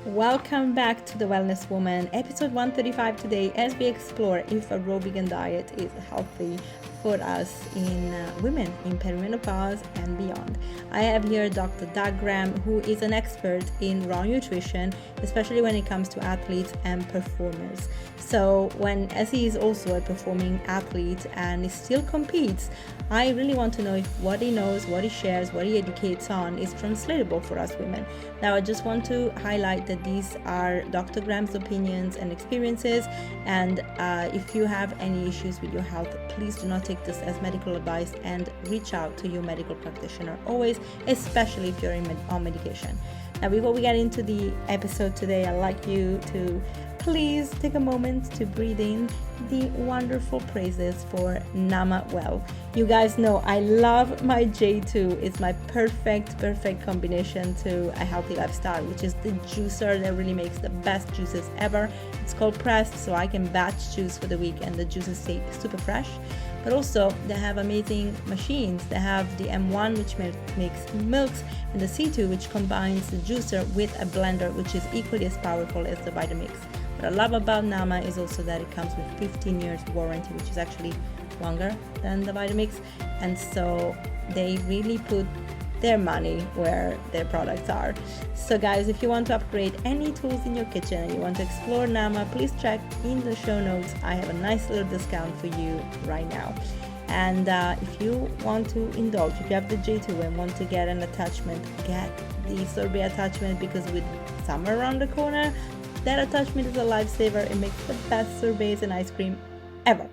Welcome back to The Wellness Woman, episode 135 today, as we explore if a raw vegan diet is healthy for us in women in perimenopause and beyond. I have here Dr. DougGraham, who is an expert in raw nutrition, especially when it comes to athletes and performers. So as he is also a performing athlete and he still competes, I really want to know if what he knows, what he shares, what he educates on is translatable for us women. Now, I just want to highlight that these are Dr. Graham's opinions and experiences, and if you have any issues with your health, please do not take this as medical advice and reach out to your medical practitioner always, especially if you're on medication. Now, before we get into the episode today, I'd like you to please take a moment to breathe in the wonderful praises for Nama Well. You guys know I love my J2. It's my perfect combination to a healthy lifestyle, which is the juicer that really makes the best juices ever. It's cold pressed, so I can batch juice for the week and the juices stay super fresh. But also they have amazing machines. They have the M1, which makes milks, and the C2, which combines the juicer with a blender, which is equally as powerful as the Vitamix. What I love about Nama is also that it comes with 15 years warranty, which is actually longer than the Vitamix. And so they really put their money where their products are. So guys, if you want to upgrade any tools in your kitchen and you want to explore Nama, please check in the show notes. I have a nice little discount for you right now. And if you want to indulge, if you have the J2 and want to get an attachment, get the sorbet attachment, because with summer around the corner, that attachment is a lifesaver. It makes the best sorbets and ice cream ever.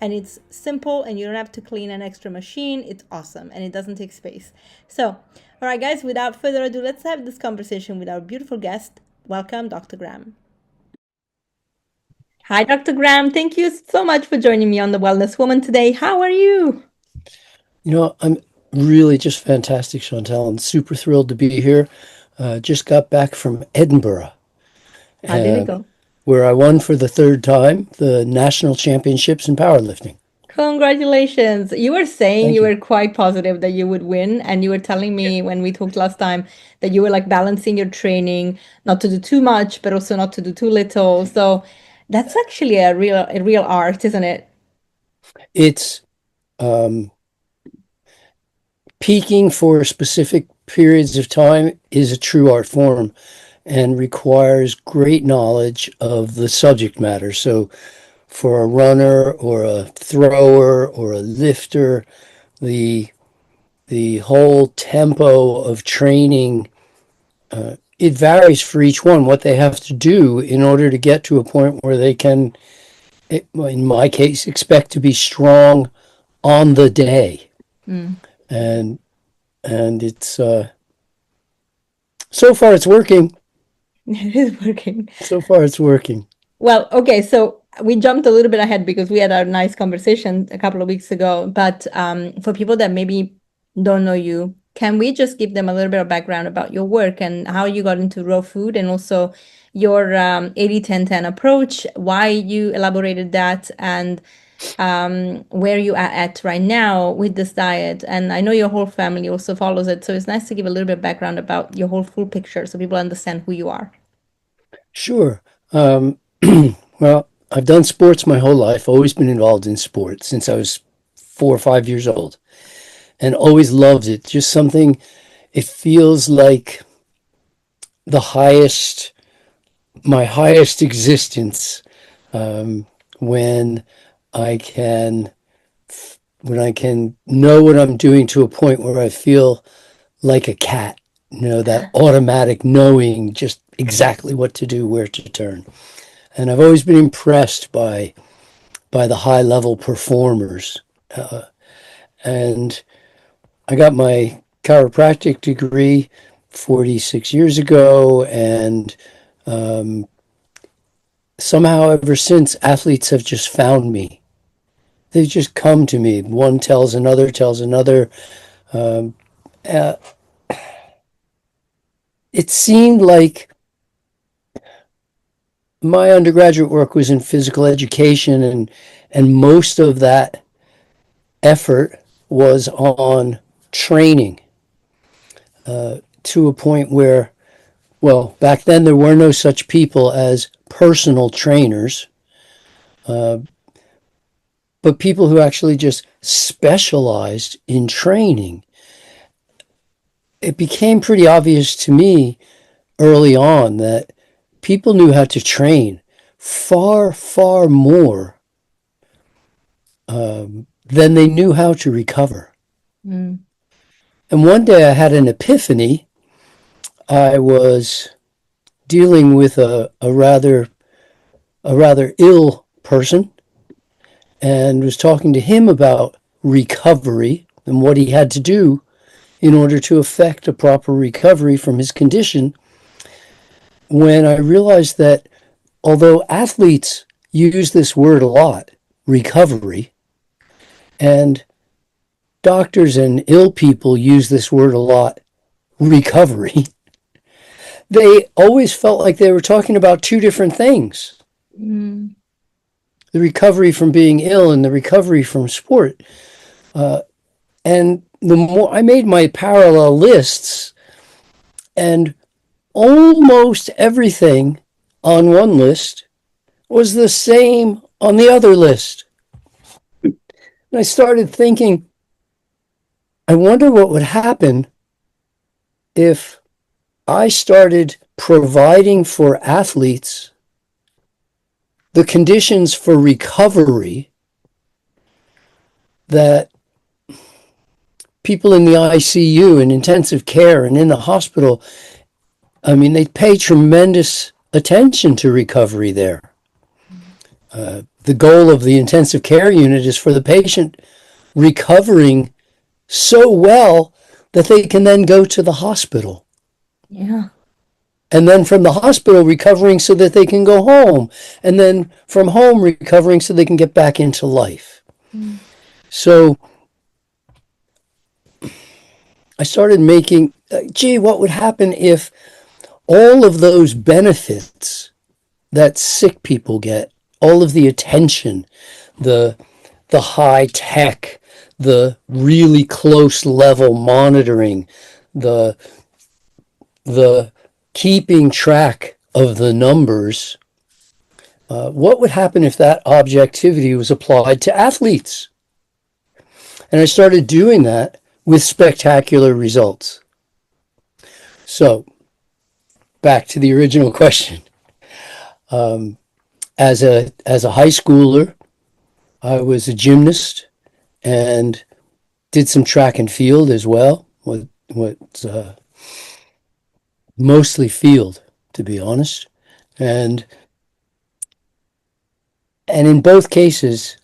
And it's simple and you don't have to clean an extra machine. It's awesome and it doesn't take space. So, all right guys, without further ado, let's have this conversation with our beautiful guest. Welcome, Dr. Graham. Hi, Dr. Graham. Thank you so much for joining me on The Wellness Woman today. How are you? I'm really just fantastic, Chantal. I'm super thrilled to be here. Just got back from Edinburgh. How did it go? Where I won for the third time the national championships in powerlifting. Congratulations. You were saying Thank you you. were quite positive that you would win, and you were telling me when we talked last time that you were like balancing your training, not to do too much, but also not to do too little. So that's actually a real art, isn't it? It's peaking for specific periods of time is a true art form and requires great knowledge of the subject matter. So for a runner or a thrower or a lifter, the whole tempo of training, it varies for each one, what they have to do in order to get to a point where they can, in my case, expect to be strong on the day. And it's so far it's working. It is working. So far it's working. Well, okay, so we jumped a little bit ahead because we had a nice conversation a couple of weeks ago. But for people that maybe don't know you, can we just give them a little bit of background about your work and how you got into raw food, and also your 80-10-10 approach, why you elaborated that, and where you are at right now with this diet? And I know your whole family also follows it, so it's nice to give a little bit of background about your whole full picture so people understand who you are. Sure. Well, I've done sports my whole life, always been involved in sports since I was 4 or 5 years old, and always loved it. Just something, it feels like my highest existence, when I can know what I'm doing to a point where I feel like a cat, that automatic knowing just exactly what to do, where to turn. And I've always been impressed by the high level performers. And I got my chiropractic degree 46 years ago, and somehow ever since, athletes have just found me. They've just come to me. One tells another, tells another. It seemed like my undergraduate work was in physical education, and most of that effort was on training, to a point where well, back then there were no such people as personal trainers, but people who actually just specialized in training. It became pretty obvious to me early on that people knew how to train far, far more than they knew how to recover. Mm. And one day I had an epiphany. I was dealing with a rather ill person and was talking to him about recovery and what he had to do in order to effect a proper recovery from his condition, when I realized that although athletes use this word a lot, recovery, and doctors and ill people use this word a lot, recovery, they always felt like they were talking about two different things. Mm. The recovery from being ill and the recovery from sport. And the more I made my parallel lists, and almost everything on one list was the same on the other list. And I started thinking, I wonder what would happen if I started providing for athletes the conditions for recovery that people in the ICU and intensive care and in the hospital, I mean, they pay tremendous attention to recovery there. The goal of the intensive care unit is for the patient recovering so well that they can then go to the hospital. Yeah. And then from the hospital recovering so that they can go home. And then from home recovering so they can get back into life. Mm. So I started making, gee, what would happen if all of those benefits that sick people get, all of the attention, the high tech, the really close level monitoring, the keeping track of the numbers, what would happen if that objectivity was applied to athletes? And I started doing that with spectacular results. So, back to the original question. As a high schooler, I was a gymnast and did some track and field as well. Mostly field, to be honest. And in both cases,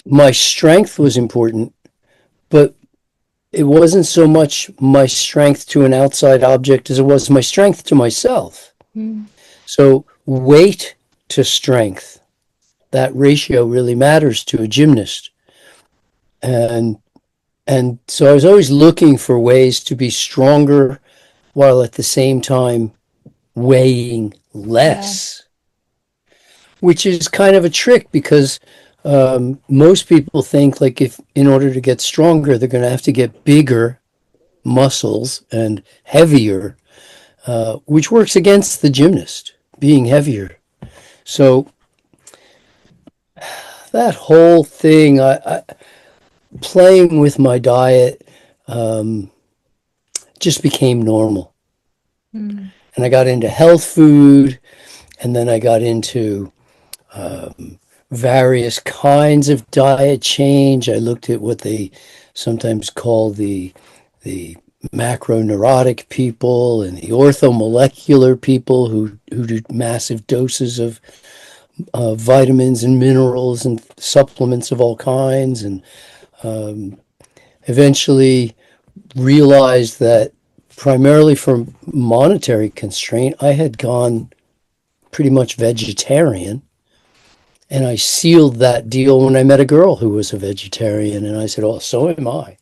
my strength was important, but it wasn't so much my strength to an outside object as it was my strength to myself. Mm. So weight to strength, that ratio really matters to a gymnast. And so I was always looking for ways to be stronger while at the same time weighing less, which is kind of a trick because most people think like if in order to get stronger, they're going to have to get bigger muscles and heavier, which works against the gymnast being heavier. So that whole thing, I playing with my diet just became normal. Mm. And I got into health food, and then I got into various kinds of diet change. I looked at what they sometimes call the macroneurotic people and the orthomolecular people who do massive doses of vitamins and minerals and supplements of all kinds, and eventually realized that primarily for monetary constraint, I had gone pretty much vegetarian. And I sealed that deal when I met a girl who was a vegetarian, and I said, "Oh, so am I."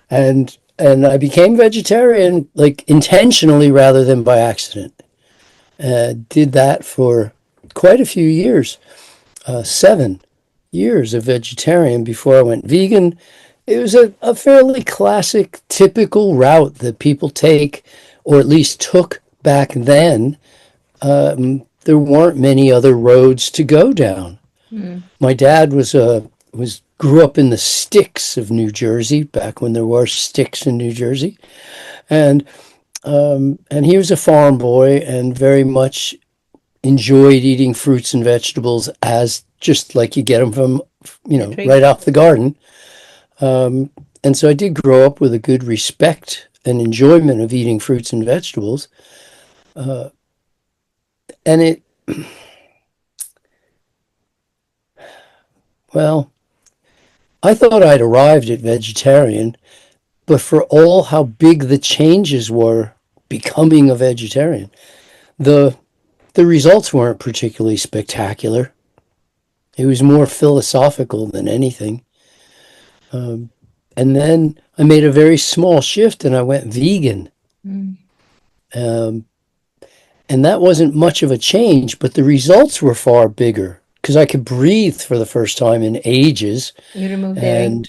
and I became vegetarian like intentionally rather than by accident. Did that for quite a few years, 7 years of vegetarian before I went vegan. it was a fairly classic, typical route that people take, or at least took back then. There weren't many other roads to go down. Mm. My dad was grew up in the sticks of New Jersey, back when there were sticks in New Jersey, and and he was a farm boy and very much enjoyed eating fruits and vegetables as just like you get them from, The tree. right off the garden. And so I did grow up with a good respect and enjoyment of eating fruits and vegetables. And well, I thought I'd arrived at vegetarian, but for all how big the changes were becoming a vegetarian, the the results weren't particularly spectacular. It was more philosophical than anything. And then I made a very small shift and I went vegan. Mm. Um, and that wasn't much of a change, but the results were far bigger because I could breathe for the first time in ages You remove dairy.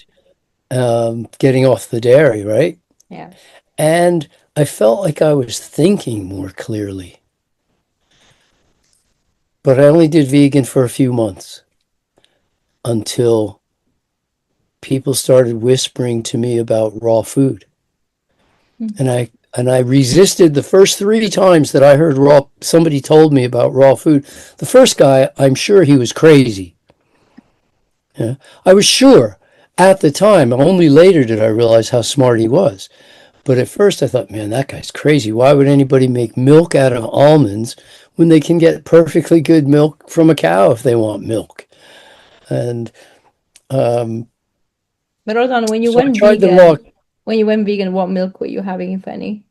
and getting off the dairy, right? Yeah. And I felt like I was thinking more clearly. But I only did vegan for a few months until people started whispering to me about raw food. Mm. And I resisted the first 3 times that I heard somebody told me about raw food. The first guy, I'm sure he was crazy. Yeah. I was sure at the time. Only later did I realize how smart he was. But at first I thought, man, that guy's crazy. Why would anybody make milk out of almonds when they can get perfectly good milk from a cow if they want milk? And But hold on, when you so I went tried the vegan, raw, when you went vegan, what milk were you having, if any?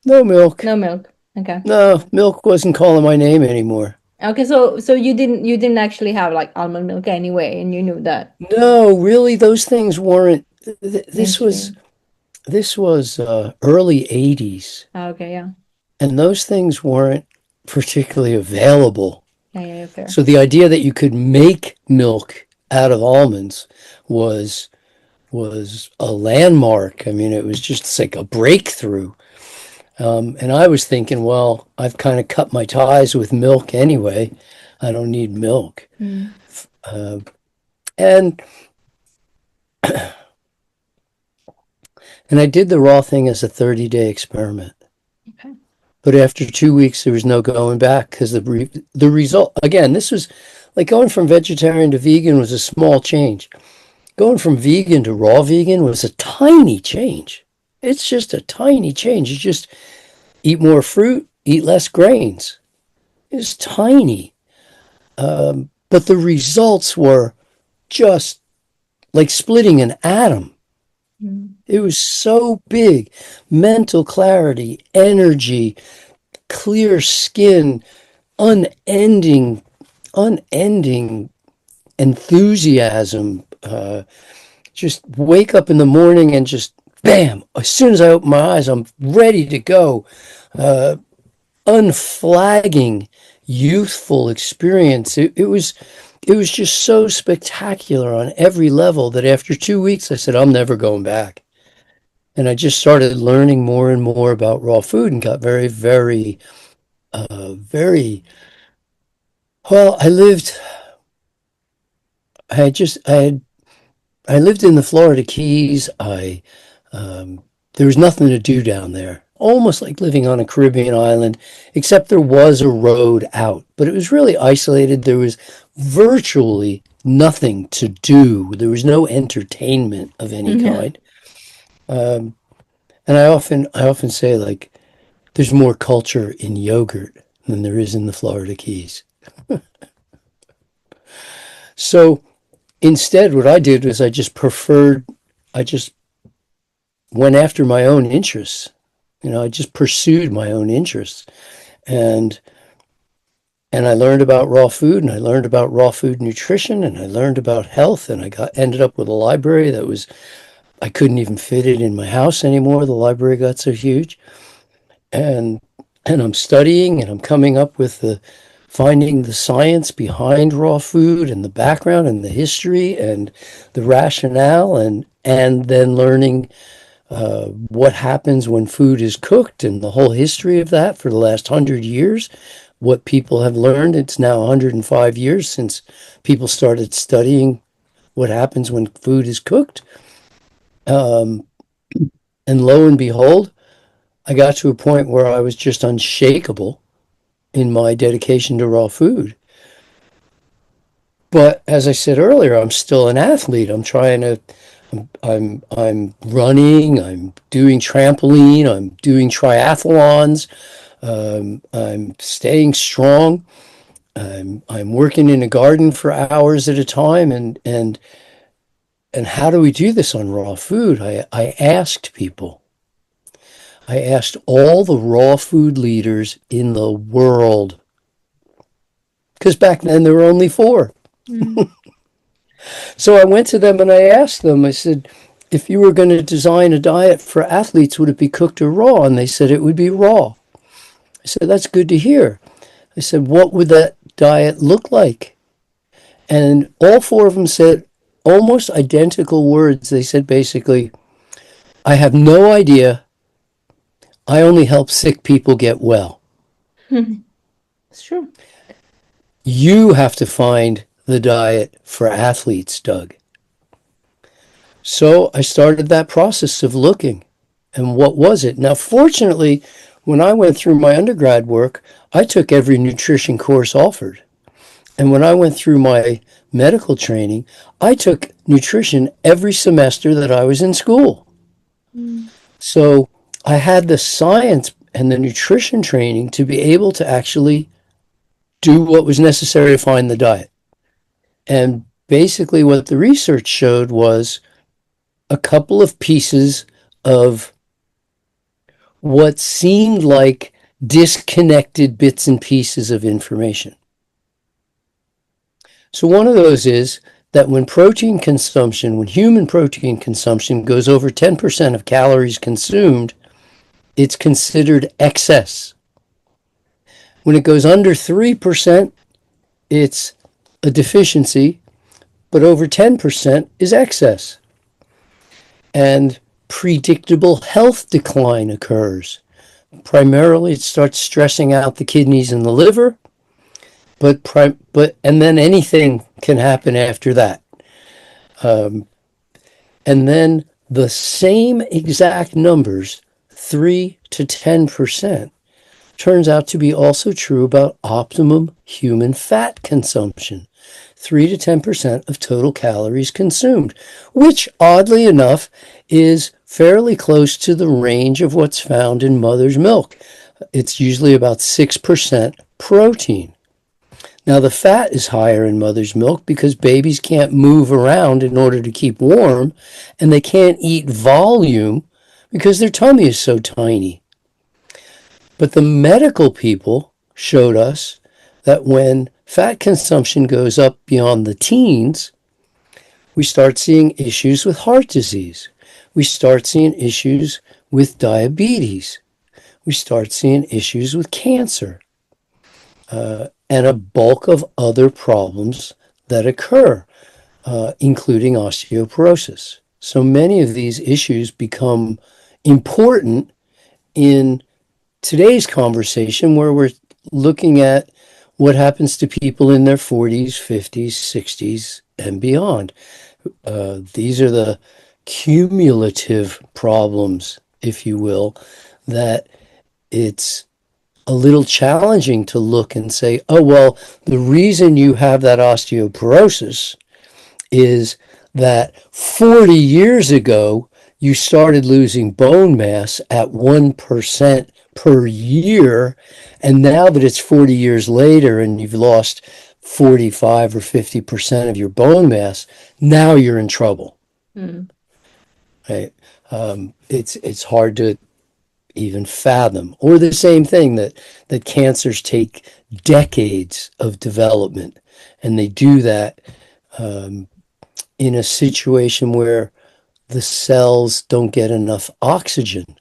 no milk. No milk. Okay. No, milk wasn't calling my name anymore. Okay, so you didn't actually have like almond milk anyway, and you knew that. No, really, those things weren't. This was Mainstream. early '80s, Okay, yeah. and those things weren't particularly available. Yeah, yeah, yeah, fair. So the idea that you could make milk out of almonds was was a landmark. I mean, it was just it's like a breakthrough. And I was thinking, well, I've kind of cut my ties with milk anyway. I don't need milk. Mm. Uh, and and I did the raw thing as a 30-day experiment. Okay. But after 2 weeks, there was no going back because the result, again, this was like going from vegetarian to vegan was a small change. Going from vegan to raw vegan was a tiny change. It's just a tiny change. You just eat more fruit, eat less grains. It's tiny. But the results were just like splitting an atom. Mm. It was so big. Mental clarity, energy, clear skin, unending, unending enthusiasm. Just wake up in the morning and just bam, as soon as I open my eyes, I'm ready to go. Unflagging, youthful experience. It was just so spectacular on every level that after 2 weeks, I said, I'm never going back. And I just started learning more and more about raw food and got very, very, very well. I just, I lived in the Florida Keys. There was nothing to do down there. Almost like living on a Caribbean island, except there was a road out, but it was really isolated. There was virtually nothing to do. There was no entertainment of any Yeah. kind. And I often say like there's more culture in yogurt than there is in the Florida Keys. So instead, what I did was I just went after my own interests. I just pursued my own interests. And and I learned about raw food and I learned about raw food nutrition and I learned about health and ended up with a library that was I couldn't even fit it in my house anymore. The library got so huge. And and I'm studying and I'm coming up with finding the science behind raw food and the background and the history and the rationale, and then learning what happens when food is cooked and the whole history of that for the last 100 years, what people have learned. It's now 105 years since people started studying what happens when food is cooked. And lo and behold, I got to a point where I was just unshakable in my dedication to raw food. But as I said earlier, I'm still an athlete. I'm running, I'm doing trampoline, I'm doing triathlons, I'm staying strong. I'm working in a garden for hours at a time, and how do we do this on raw food? I asked people. I asked all the raw food leaders in the world, because back then there were only 4. Mm. So I went to them and I asked them, I said, if you were going to design a diet for athletes, would it be cooked or raw? And they said it would be raw. I said, that's good to hear. I said, what would that diet look like? And all 4 of them said almost identical words. They said basically, I have no idea. I only help sick people get well. It's true. You have to find the diet for athletes, Doug. So I started that process of looking. And what was it? Now, fortunately, when I went through my undergrad work, I took every nutrition course offered. And when I went through my medical training, I took nutrition every semester that I was in school. Mm. So I had the science and the nutrition training to be able to actually do what was necessary to find the diet. And basically what the research showed was a couple of pieces of what seemed like disconnected bits and pieces of information. So one of those is that when human protein consumption goes over 10% of calories consumed, it's considered excess. When it goes under 3%, it's a deficiency, but over 10% is excess. And predictable health decline occurs. Primarily, it starts stressing out the kidneys and the liver, and then anything can happen after that. And then the same exact numbers, 3 to 10%, turns out to be also true about optimum human fat consumption. 3 to 10% of total calories consumed, which oddly enough is fairly close to the range of what's found in mother's milk. It's usually about 6% protein. Now, the fat is higher in mother's milk because babies can't move around in order to keep warm, and they can't eat volume because their tummy is so tiny. But the medical people showed us that when fat consumption goes up beyond the teens, we start seeing issues with heart disease. We start seeing issues with diabetes. We start seeing issues with cancer. And a bulk of other problems that occur, including osteoporosis. So many of these issues become important in today's conversation, where we're looking at what happens to people in their 40s, 50s, 60s, and beyond. These are the cumulative problems, if you will, that it's a little challenging to look and say, oh, well, the reason you have that osteoporosis is that 40 years ago, you started losing bone mass at 1% per year. And now that it's 40 years later and you've lost 45 or 50% of your bone mass, now you're in trouble. Mm. Right? It's hard to even fathom. Or the same thing that cancers take decades of development, and they do that in a situation where the cells don't get enough oxygen.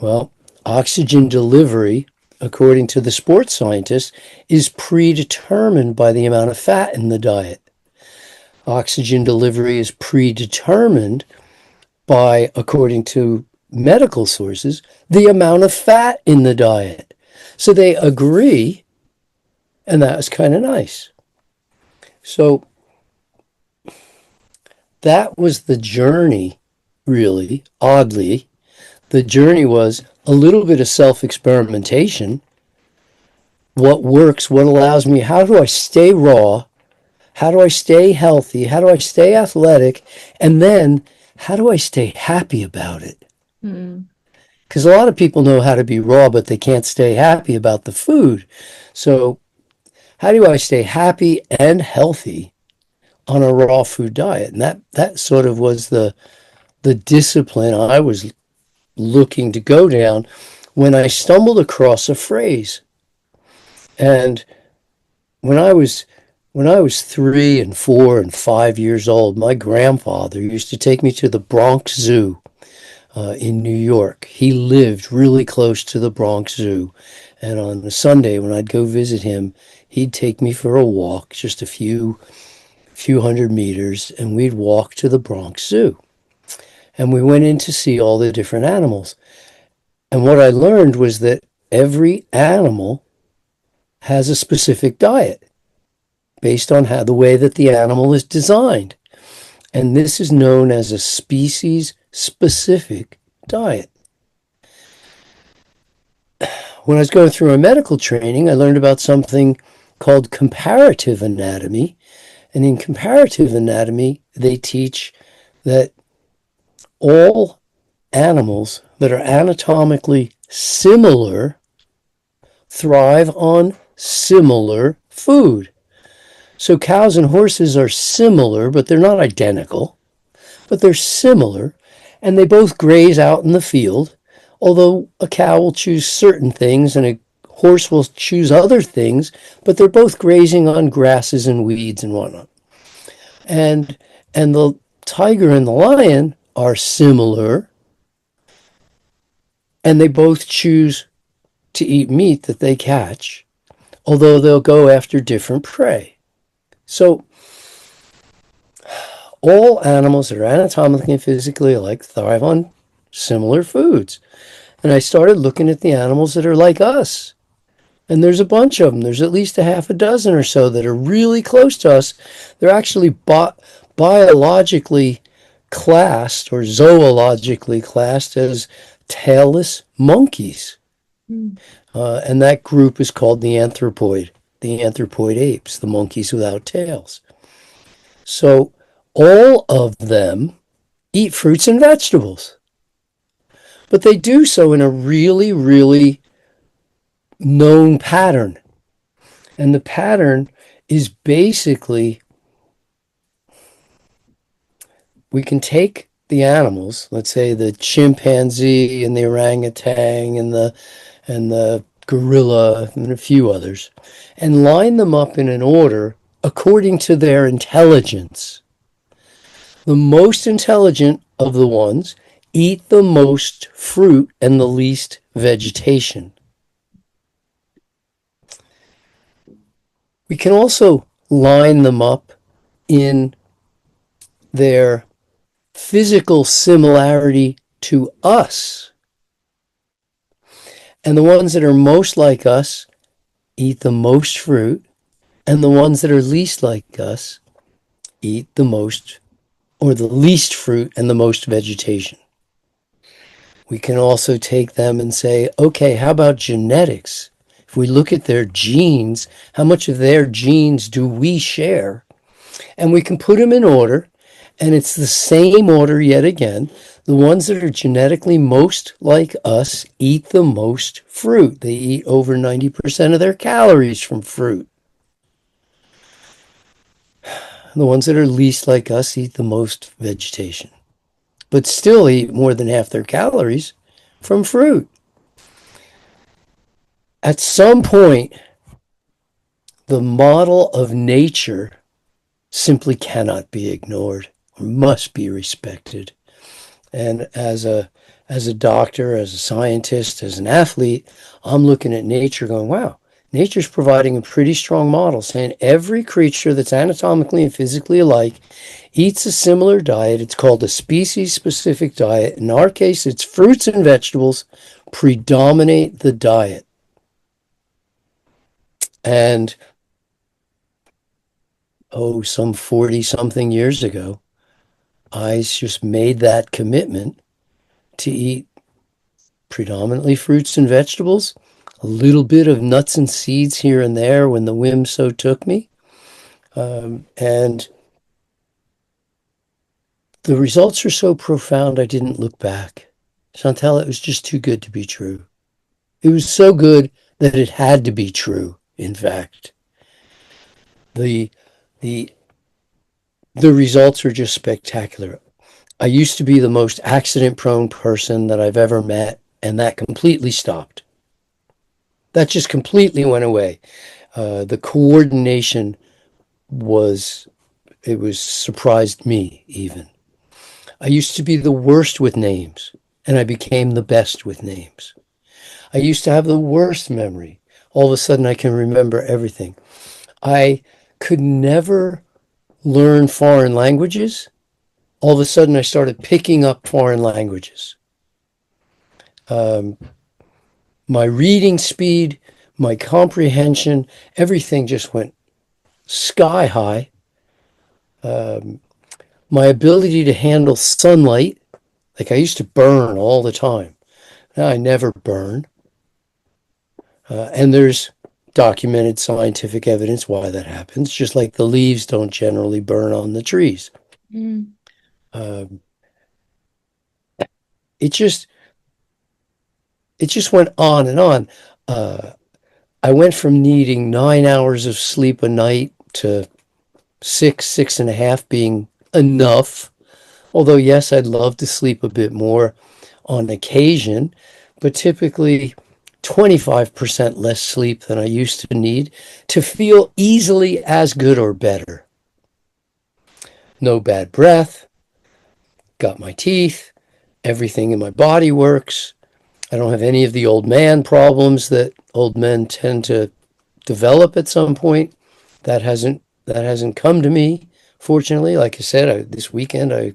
Well, oxygen delivery according to the sports scientists, is predetermined by the amount of fat in the diet. Oxygen delivery is predetermined by, according to medical sources, the amount of fat in the diet. So they agree, and that was kind of nice. So that was the journey, really, oddly. The journey was a little bit of self-experimentation. What works, what allows me, how do I stay raw? How do I stay healthy? How do I stay athletic? And then how do I stay happy about it? Because a lot of people know how to be raw, but they can't stay happy about the food. So how do I stay happy and healthy on a raw food diet? And that sort of was the discipline I was looking to go down when I stumbled across a phrase. And when I was 3 and 4 and 5 years old, my grandfather used to take me to the Bronx Zoo in New York. He lived really close to the Bronx Zoo. And on a Sunday when I'd go visit him, he'd take me for a walk, just a few hundred meters, and we'd walk to the Bronx Zoo. And we went in to see all the different animals. And what I learned was that every animal has a specific diet based on the way that the animal is designed. And this is known as a species-specific diet. When I was going through my medical training, I learned about something called comparative anatomy. And in comparative anatomy, they teach that all animals that are anatomically similar thrive on similar food. So cows and horses are similar, but they're not identical, but they're similar, and they both graze out in the field, although a cow will choose certain things and a horse will choose other things, but they're both grazing on grasses and weeds and whatnot. And the tiger and the lion are similar, and they both choose to eat meat that they catch, although they'll go after different prey. So all animals that are anatomically and physically alike thrive on similar foods. And I started looking at the animals that are like us. And there's a bunch of them. There's at least a half a dozen or so that are really close to us. They're actually biologically classed or zoologically classed as tailless monkeys. And that group is called the anthropoid apes, the monkeys without tails. So all of them eat fruits and vegetables. But they do so in a really, really known pattern. And the pattern is basically, we can take the animals, let's say the chimpanzee and the orangutan and the gorilla and a few others, and line them up in an order according to their intelligence. The most intelligent of the ones eat the most fruit and the least vegetation. We can also line them up in their physical similarity to us. And the ones that are most like us eat the most fruit, and the ones that are least like us eat the most, or the least fruit and the most vegetation. We can also take them and say, okay, how about genetics? If we look at their genes, how much of their genes do we share? And we can put them in order, and it's the same order yet again. The ones that are genetically most like us eat the most fruit. They eat over 90% of their calories from fruit. The ones that are least like us eat the most vegetation, but still eat more than half their calories from fruit. At some point, the model of nature simply cannot be ignored or must be respected. And as a as a doctor, as a scientist, as an athlete, I'm looking at nature going, wow, nature's providing a pretty strong model saying every creature that's anatomically and physically alike eats a similar diet. It's called a species-specific diet. In our case, it's fruits and vegetables predominate the diet. And, some 40-something years ago, I just made that commitment to eat predominantly fruits and vegetables, a little bit of nuts and seeds here and there when the whim so took me. And the results are so profound, I didn't look back. Chantal, it was just too good to be true. It was so good that it had to be true, in fact. The, the, the results are just spectacular. I used to be the most accident-prone person that I've ever met, and that completely stopped. That just completely went away. The coordination surprised me even. I used to be the worst with names, and I became the best with names. I used to have the worst memory. All of a sudden, I can remember everything. I could never learn foreign languages. All of a sudden, I started picking up foreign languages. My reading speed, my comprehension, everything just went sky high. My ability to handle sunlight, like I used to burn all the time. Now I never burn. And there's documented scientific evidence why that happens, just like the leaves don't generally burn on the trees. Mm. It just went on and on. I went from needing 9 hours of sleep a night to 6.5 being enough. Although, yes, I'd love to sleep a bit more on occasion, but typically 25% less sleep than I used to need to feel easily as good or better. No bad breath, got my teeth, everything in my body works. I don't have any of the old man problems that old men tend to develop at some point. That hasn't come to me, fortunately. Like I said, this weekend I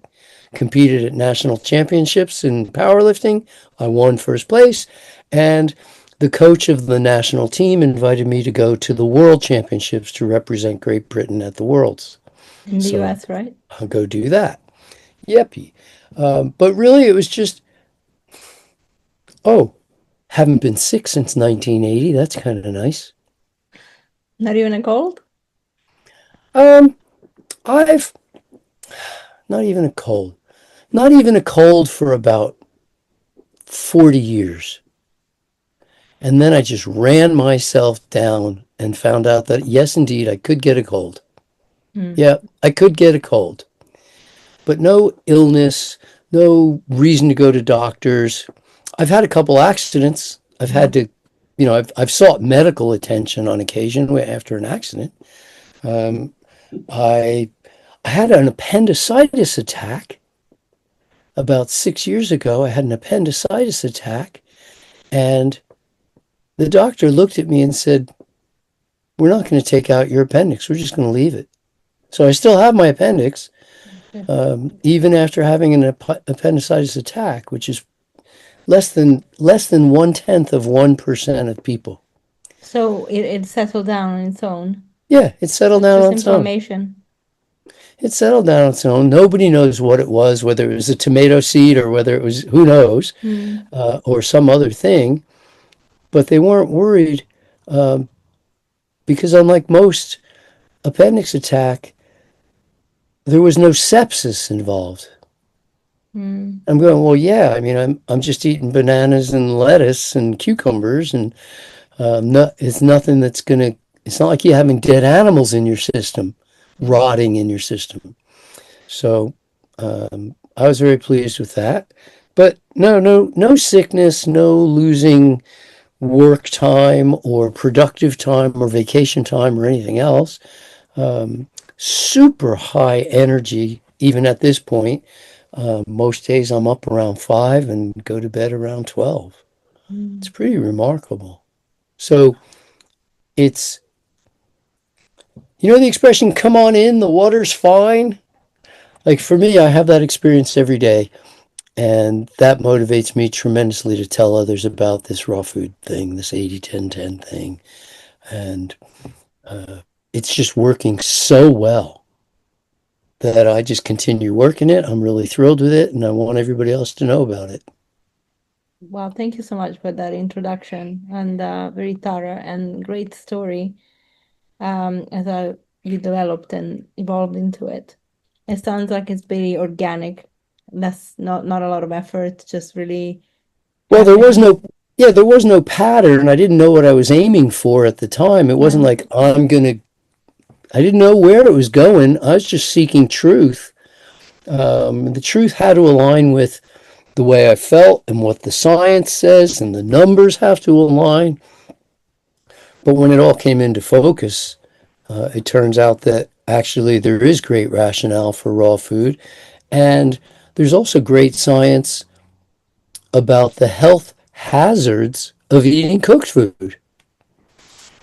competed at national championships in powerlifting. I won first place, and the coach of the national team invited me to go to the world championships to represent Great Britain at the Worlds. In the So US, right? I'll go do that. Yippee. But really, it was just, haven't been sick since 1980. That's kind of nice. Not even a cold? I've not even a cold. Not even a cold for about 40 years. And then I just ran myself down and found out that, yes, indeed, I could get a cold. Yeah, I could get a cold. But no illness, no reason to go to doctors. I've had a couple accidents. I've had to, I've sought medical attention on occasion after an accident. I had an appendicitis attack about 6 years ago. I had an appendicitis attack, and the doctor looked at me and said, "We're not going to take out your appendix. We're just going to leave it." So I still have my appendix, even after having an appendicitis attack, which is less than 1/10 of 1% of people. So it settled down on its own. Yeah, it settled down on Just its own. inflammation. It settled down on its own. Nobody knows what it was, whether it was a tomato seed or whether it was, who knows, or some other thing. But they weren't worried because unlike most appendix attack, there was no sepsis involved. I'm going, well, yeah, I mean, I'm just eating bananas and lettuce and cucumbers, and it's nothing that's it's not like you're having dead animals in your system, rotting in your system. So I was very pleased with that. But no sickness, no losing work time or productive time or vacation time or anything else. Super high energy, even at this point. Most days I'm up around 5 and go to bed around 12. It's Mm. pretty remarkable. So it's, the expression, come on in, the water's fine. Like for me, I have that experience every day. And that motivates me tremendously to tell others about this raw food thing, this 80-10-10 thing. And it's just working so well that I just continue working it. I'm really thrilled with it, and I want everybody else to know about it. Well, thank you so much for that introduction and very thorough and great story as you developed and evolved into it. It sounds like it's very organic. That's not a lot of effort, just really Well, happening. there was no pattern. I didn't know what I was aiming for at the time. It wasn't Yeah. like I didn't know where it was going. I was just seeking truth. The truth had to align with the way I felt and what the science says, and the numbers have to align. But when it all came into focus, it turns out that actually there is great rationale for raw food. And there's also great science about the health hazards of eating cooked food.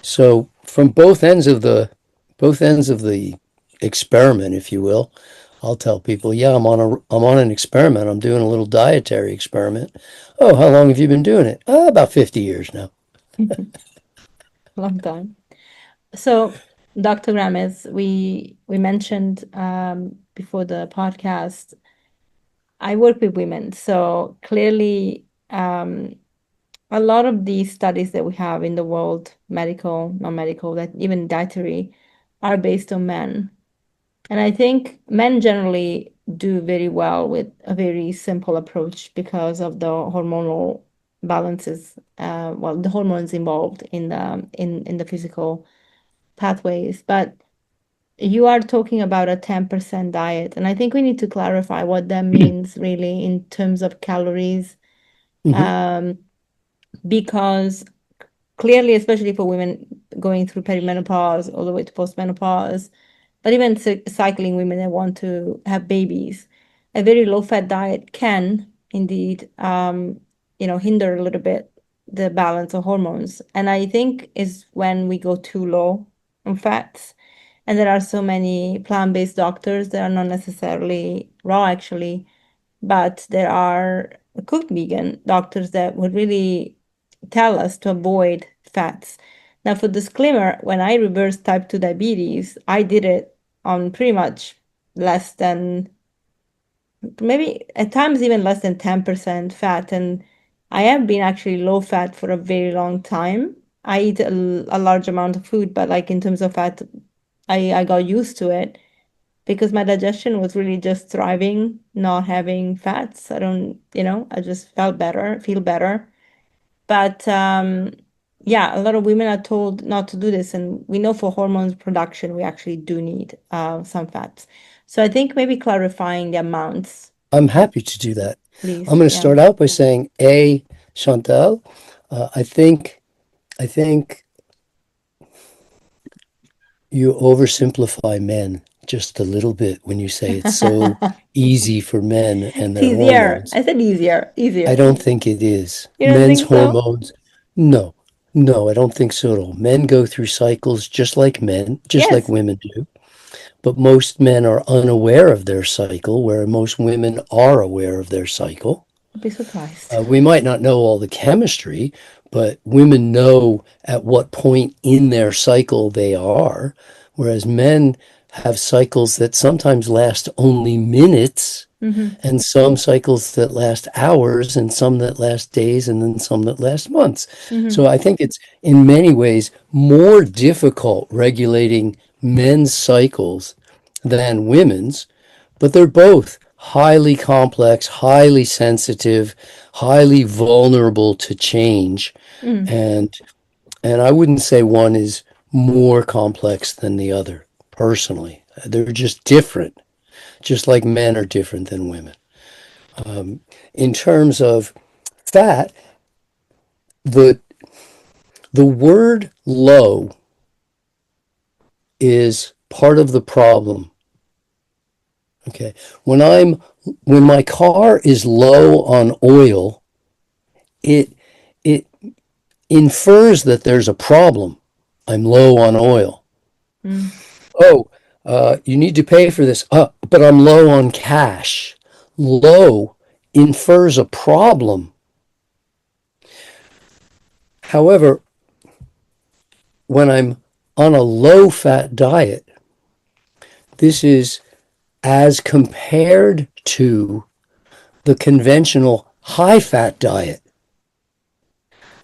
So from both ends of the experiment, if you will, I'll tell people, yeah, I'm on an experiment. I'm doing a little dietary experiment. Oh, how long have you been doing it? About 50 years now. Long time. So, Dr. Graham, as we mentioned before the podcast, I work with women. So clearly, a lot of these studies that we have in the world, medical, non-medical, that even dietary, are based on men. And I think men generally do very well with a very simple approach because of the hormonal balances, well, the hormones involved in the physical pathways. But you are talking about a 10% diet, and I think we need to clarify what that means really in terms of calories, Mm-hmm. um, because clearly, especially for women going through perimenopause all the way to postmenopause, but even cycling women that want to have babies, a very low-fat diet can indeed, hinder a little bit the balance of hormones. And I think is when we go too low on fats. And there are so many plant-based doctors that are not necessarily raw, actually, but there are cooked vegan doctors that would really tell us to avoid fats. Now, for disclaimer, when I reversed type 2 diabetes, I did it on pretty much less than, maybe at times even less than 10% fat. And I have been actually low fat for a very long time. I eat a large amount of food, but like in terms of fat, I got used to it because my digestion was really just thriving, not having fats. I don't, I just feel better. But yeah, a lot of women are told not to do this. And we know for hormones production, we actually do need some fats. So I think maybe clarifying the amounts, I'm happy to do that. I'm please. going to Yeah. start out by saying, Chantal, I think you oversimplify men just a little bit when you say it's so easy for men and their Easier. hormones. I said easier, I easier. don't think it is. You don't Men's think so? hormones, no, no, I don't think so at all. Men go through cycles just like Yes, women do. But most men are unaware of their cycle, where most women are aware of their cycle. I'd be surprised. We might not know all the chemistry, but women know at what point in their cycle they are, whereas men have cycles that sometimes last only minutes, Hmm. and some cycles that last hours, and some that last days, and then some that last months. So Hmm. I think it's in many ways more difficult regulating men's cycles than women's, but they're both highly complex, highly sensitive, highly vulnerable to change. Mm. And I wouldn't say one is more complex than the other, personally. They're just different, just like men are different than women. In terms of fat, the the word low is part of the problem. Okay. When I'm when my car is low on oil, it it infers that there's a problem. I'm low on oil. Mm. Oh, you need to pay for this. But I'm low on cash. Low infers a problem. However, when I'm on a low-fat diet, this is as compared to the conventional high-fat diet,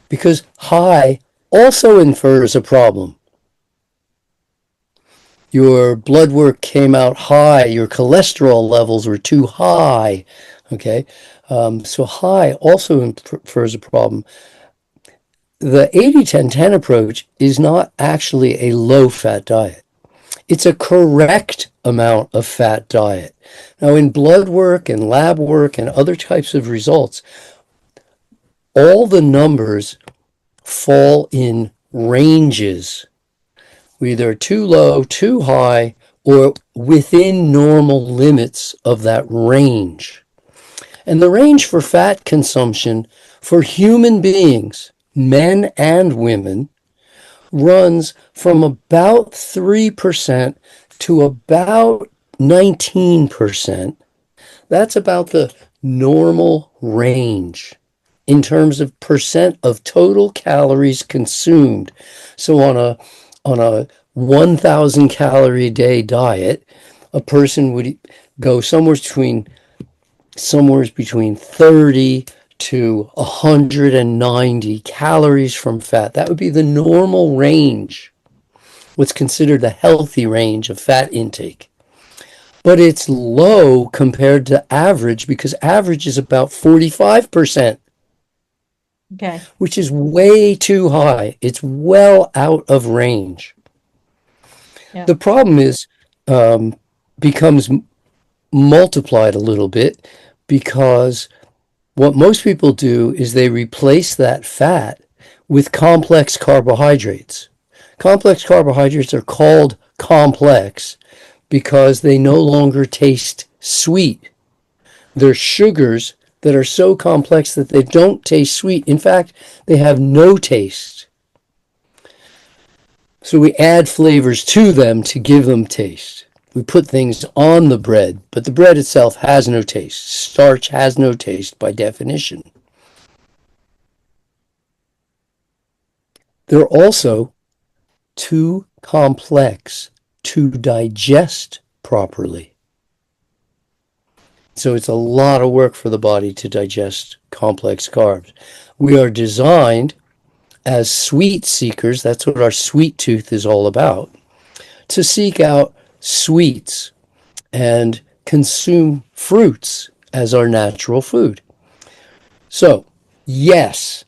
because high also infers a problem. Your blood work came out high, your cholesterol levels were too high, okay? So high also infers a problem. The 80-10-10 approach is not actually a low-fat diet. It's a correct amount of fat diet. Now, in blood work and lab work and other types of results, all the numbers fall in ranges, either too low, too high, or within normal limits of that range. And the range for fat consumption for human beings, men and women, runs from about 3% to about 19%. That's about the normal range in terms of percent of total calories consumed. So on a 1,000 calorie a day diet, a person would go somewhere between 30 to 190 calories from fat. That would be the normal range, what's considered a healthy range of fat intake. But it's low compared to average, because average is about 45%, Okay. which is way too high. It's well out of range. Yeah. The problem is becomes multiplied a little bit, because what most people do is they replace that fat with complex carbohydrates. Complex carbohydrates are called complex because they no longer taste sweet. They're sugars that are so complex that they don't taste sweet. In fact, they have no taste. So we add flavors to them to give them taste. We put things on the bread, but the bread itself has no taste. Starch has no taste by definition. They're also too complex to digest properly. So it's a lot of work for the body to digest complex carbs. We are designed as sweet seekers, that's what our sweet tooth is all about, to seek out sweets and consume fruits as our natural food. So, yes,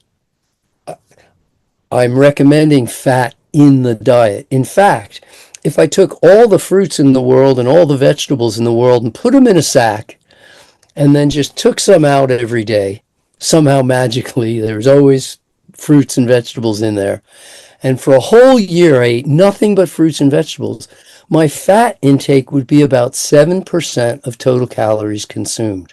I'm recommending fat in the diet. In fact, if I took all the fruits in the world and all the vegetables in the world and put them in a sack and then just took some out every day, somehow magically, there's always fruits and vegetables in there, and for a whole year I ate nothing but fruits and vegetables, my fat intake would be about 7% of total calories consumed,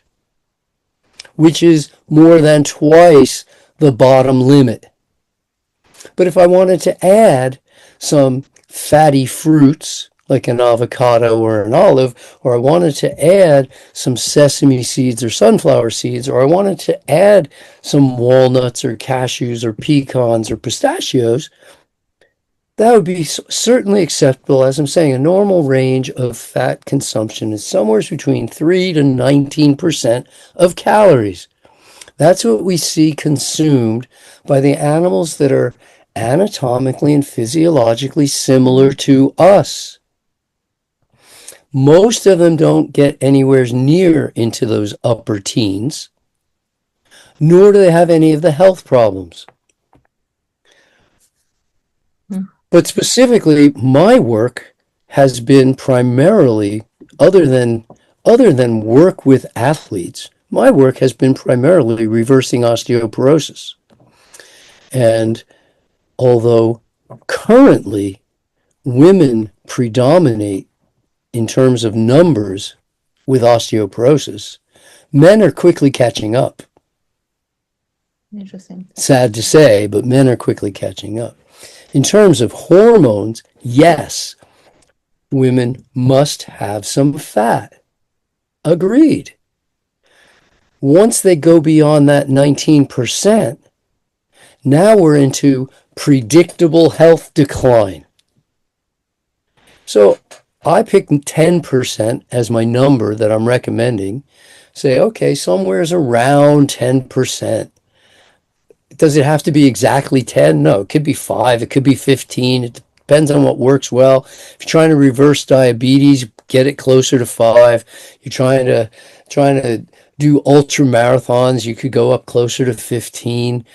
which is more than twice the bottom limit. But if I wanted to add some fatty fruits, like an avocado or an olive, or I wanted to add some sesame seeds or sunflower seeds, or I wanted to add some walnuts or cashews or pecans or pistachios, that would be certainly acceptable. As I'm saying, a normal range of fat consumption is somewhere between 3 to 19% of calories. That's what we see consumed by the animals that are anatomically and physiologically similar to us. Most of them don't get anywhere near into those upper teens, nor do they have any of the health problems. But specifically, my work has been primarily, other than work with athletes, my work has been primarily reversing osteoporosis. And although currently women predominate in terms of numbers with osteoporosis, Men are quickly catching up. Interesting. Sad to say, but men are quickly catching up. In terms of hormones, yes, women must have some fat. Agreed. Once they go beyond that 19%, now we're into predictable health decline. So I pick 10% as my number that I'm recommending. Say, okay, somewhere's around 10%. Does it have to be exactly 10? No, it could be 5, it could be 15. It depends on what works well. If you're trying to reverse diabetes, get it closer to 5. You're trying to do ultra marathons, you could go up closer to 15,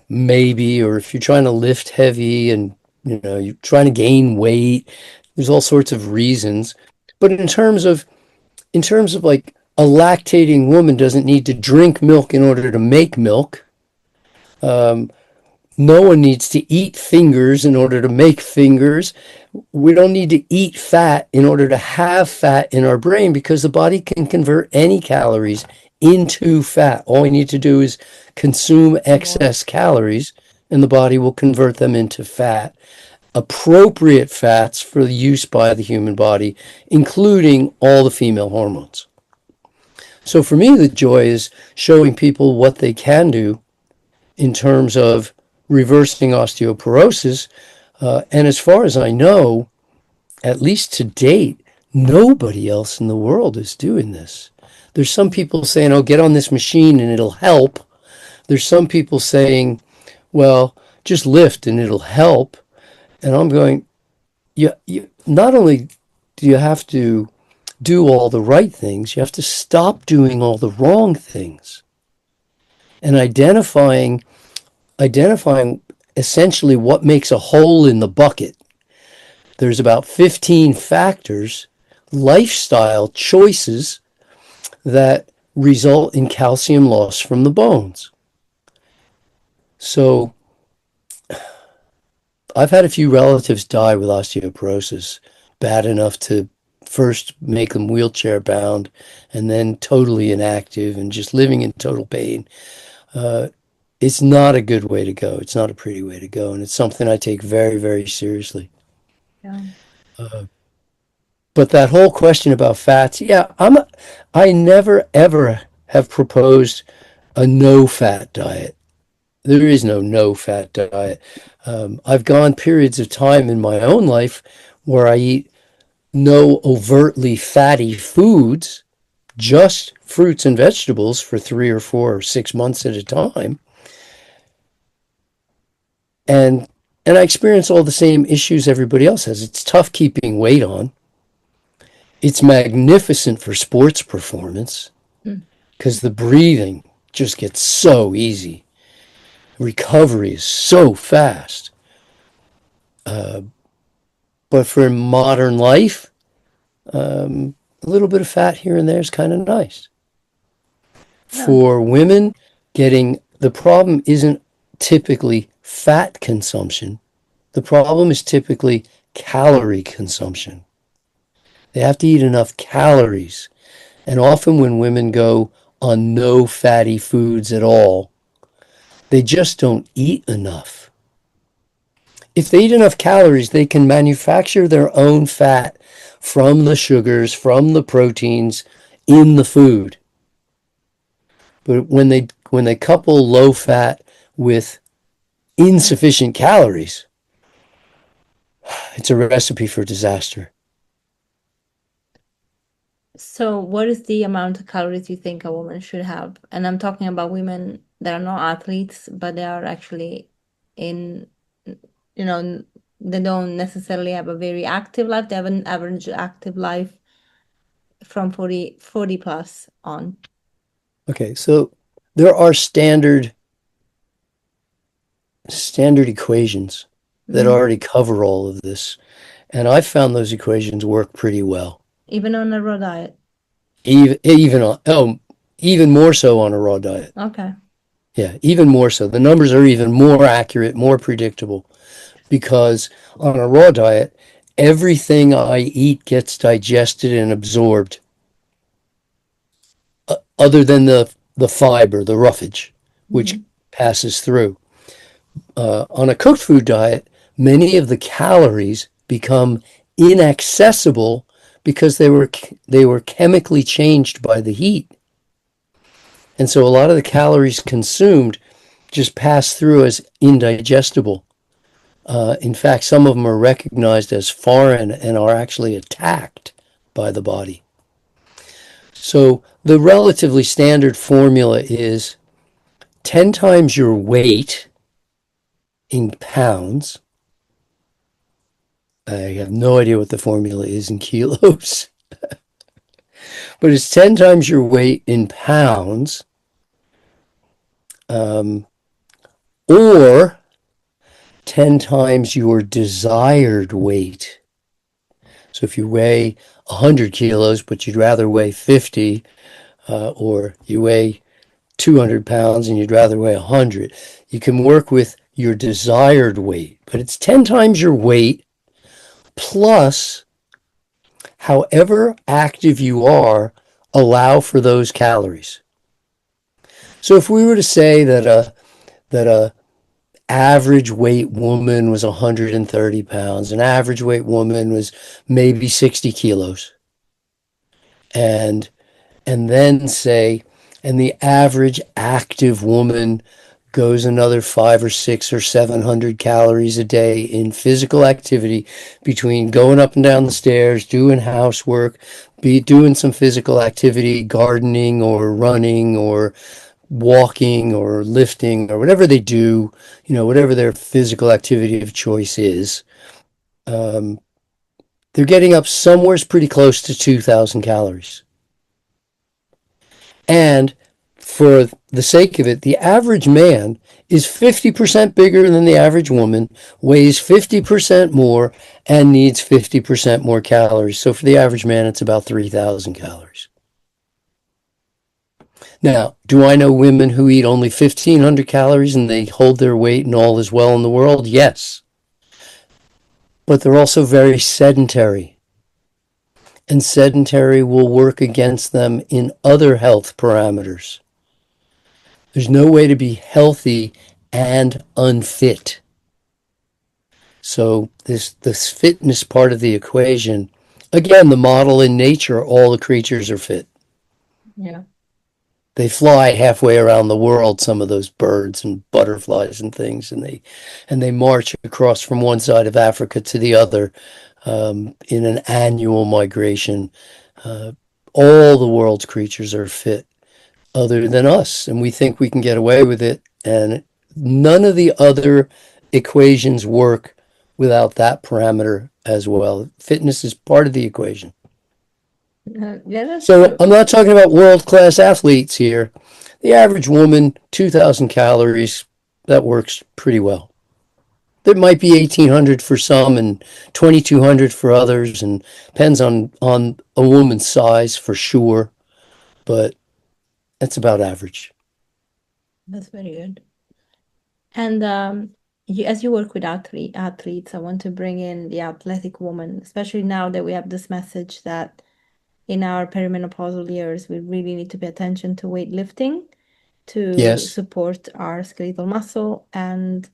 maybe. Or if you're trying to lift heavy and you're trying to gain weight, there's all sorts of reasons. But in terms of like a lactating woman doesn't need to drink milk in order to make milk. No one needs to eat fingers in order to make fingers. We don't need to eat fat in order to have fat in our brain, because the body can convert any calories into fat. All we need to do is consume excess calories, and the body will convert them into fat. Appropriate fats for use by the human body, including all the female hormones. So for me, the joy is showing people what they can do in terms of reversing osteoporosis. And as far as I know, at least to date, nobody else in the world is doing this. There's some people saying, oh, get on this machine and it'll help. There's some people saying, well, just lift and it'll help. And I'm going, not only do you have to do all the right things, you have to stop doing all the wrong things. And identifying essentially what makes a hole in the bucket. There's about 15 factors, lifestyle choices, that result in calcium loss from the bones. So I've had a few relatives die with osteoporosis, bad enough to first make them wheelchair bound and then totally inactive and just living in total pain. It's not a good way to go. It's not a pretty way to go. And it's something I take very, very seriously. Yeah. But that whole question about fats, I never, ever have proposed a no-fat diet. There is no fat diet. I've gone periods of time in my own life where I eat no overtly fatty foods, just fruits and vegetables for 3 or 4 or 6 months at a time. And I experience all the same issues everybody else has. It's tough keeping weight on. It's magnificent for sports performance because the breathing just gets so easy. Recovery is so fast. But for modern life, a little bit of fat here and there is kind of nice. Yeah. For women, the problem isn't typically fat consumption. The problem is typically calorie consumption. They have to eat enough calories. And often when women go on no fatty foods at all, they just don't eat enough. If they eat enough calories, they can manufacture their own fat from the sugars, from the proteins in the food. But when they couple low fat with insufficient calories, it's a recipe for disaster. So what is the amount of calories you think a woman should have? And I'm talking about women that are not athletes, but they are actually in, they don't necessarily have a very active life. They have an average active life from 40 plus on. Okay, so there are standard equations that already cover all of this. And I found those equations work pretty well. Even on a raw diet? Even more so on a raw diet. Okay. Yeah, even more so. The numbers are even more accurate, more predictable, because on a raw diet, everything I eat gets digested and absorbed other than the fiber, the roughage, which Mhm. passes through. On a cooked food diet, many of the calories become inaccessible because they were chemically changed by the heat. And so a lot of the calories consumed just pass through as indigestible. In fact, some of them are recognized as foreign and are actually attacked by the body. So the relatively standard formula is 10 times your weight in pounds. I have no idea what the formula is in kilos, but it's 10 times your weight in pounds, um, or 10 times your desired weight. So if you weigh 100 kilos, but you'd rather weigh 50, or you weigh 200 pounds and you'd rather weigh 100, you can work with your desired weight, but it's 10 times your weight plus however active you are, allow for those calories. So if we were to say that a average weight woman was 130 pounds, an average weight woman was maybe 60 kilos, and then say, and the average active woman goes another 5 or 6 or 700 calories a day in physical activity between going up and down the stairs, doing housework, be doing some physical activity, gardening or running or walking or lifting or whatever they do, whatever their physical activity of choice is. Um, they're getting up somewhere pretty close to 2,000 calories. And for the sake of it, the average man is 50% bigger than the average woman, weighs 50% more, and needs 50% more calories. So for the average man, it's about 3,000 calories. Now, do I know women who eat only 1,500 calories and they hold their weight and all is well in the world? Yes. But they're also very sedentary. And sedentary will work against them in other health parameters. There's no way to be healthy and unfit. So this fitness part of the equation, again, the model in nature, all the creatures are fit. Yeah. They fly halfway around the world, some of those birds and butterflies and things, and they march across from one side of Africa to the other, in an annual migration. Uh, all the world's creatures are fit, other than us, and we think we can get away with it. And none of the other equations work without that parameter as well. Fitness is part of the equation. Yeah, that's So true. I'm not talking about world-class athletes here. The average woman, 2,000 calories, that works pretty well. There might be 1,800 for some and 2,200 for others, and depends on a woman's size for sure, but that's about average. That's very good. And as you work with athletes, I want to bring in the athletic woman, especially now that we have this message that in our perimenopausal years, we really need to pay attention to weightlifting to Yes. support our skeletal muscle and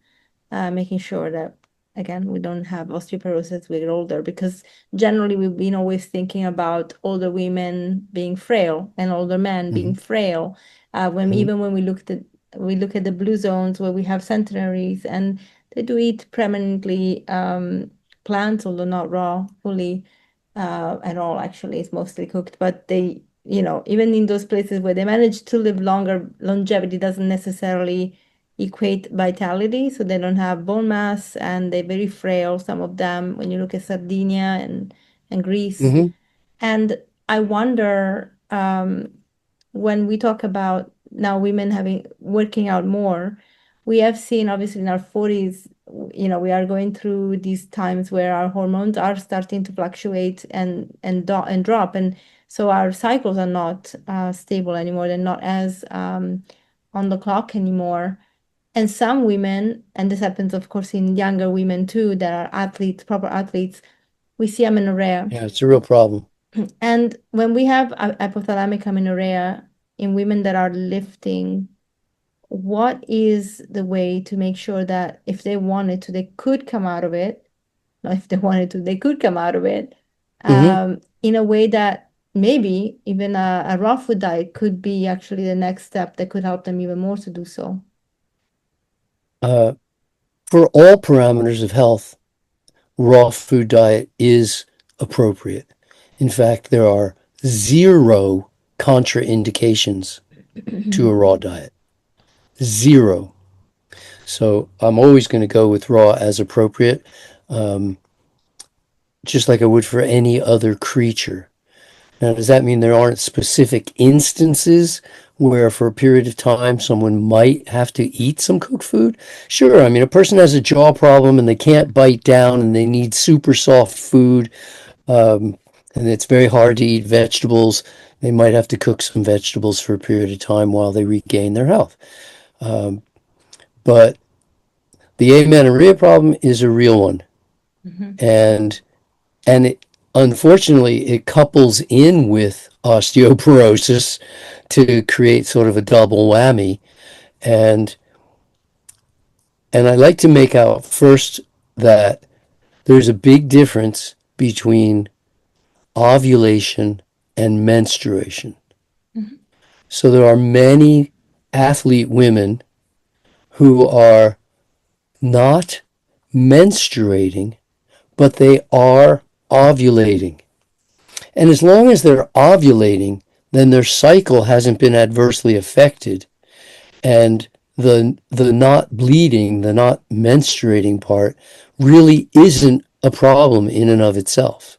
making sure that, again, we don't have osteoporosis as we get older, because generally we've been always thinking about older women being frail and older men being Mhm. frail. When Mhm. even when we look at the blue zones where we have centenaries and they do eat preeminently plants, although not raw fully at all. Actually, it's mostly cooked, but they, even in those places where they manage to live longer, longevity doesn't necessarily equate vitality, so they don't have bone mass and they're very frail, some of them, when you look at Sardinia and Greece. Mhm. And I wonder, when we talk about now women having working out more, we have seen obviously in our 40s, we are going through these times where our hormones are starting to fluctuate and drop, and so our cycles are not stable anymore. They're not as on the clock anymore. And some women, and this happens, of course, in younger women too, that are athletes, proper athletes, we see amenorrhea. Yeah, it's a real problem. And when we have hypothalamic amenorrhea, in women that are lifting, what is the way to make sure that if they wanted to, they could come out of it? Not if they wanted to, they could come out of it Hmm. in a way that maybe even a raw food diet could be actually the next step that could help them even more to do so. Uh, for all parameters of health, raw food diet is appropriate. In fact, there are zero contraindications to a raw diet. Zero. So I'm always going to go with raw as appropriate, um, just like I would for any other creature. Now, does that mean there aren't specific instances where for a period of time someone might have to eat some cooked food? Sure. I mean, a person has a jaw problem and they can't bite down and they need super soft food, um, and it's very hard to eat vegetables. They might have to cook some vegetables for a period of time while they regain their health. But the amenorrhea problem is a real one. Mhm. And unfortunately, it couples in with osteoporosis to create sort of a double whammy. And I like to make out first that there's a big difference between ovulation and menstruation. Mhm. So there are many athlete women who are not menstruating, but they are ovulating. And as long as they're ovulating, then their cycle hasn't been adversely affected. And the not bleeding, the not menstruating part really isn't a problem in and of itself.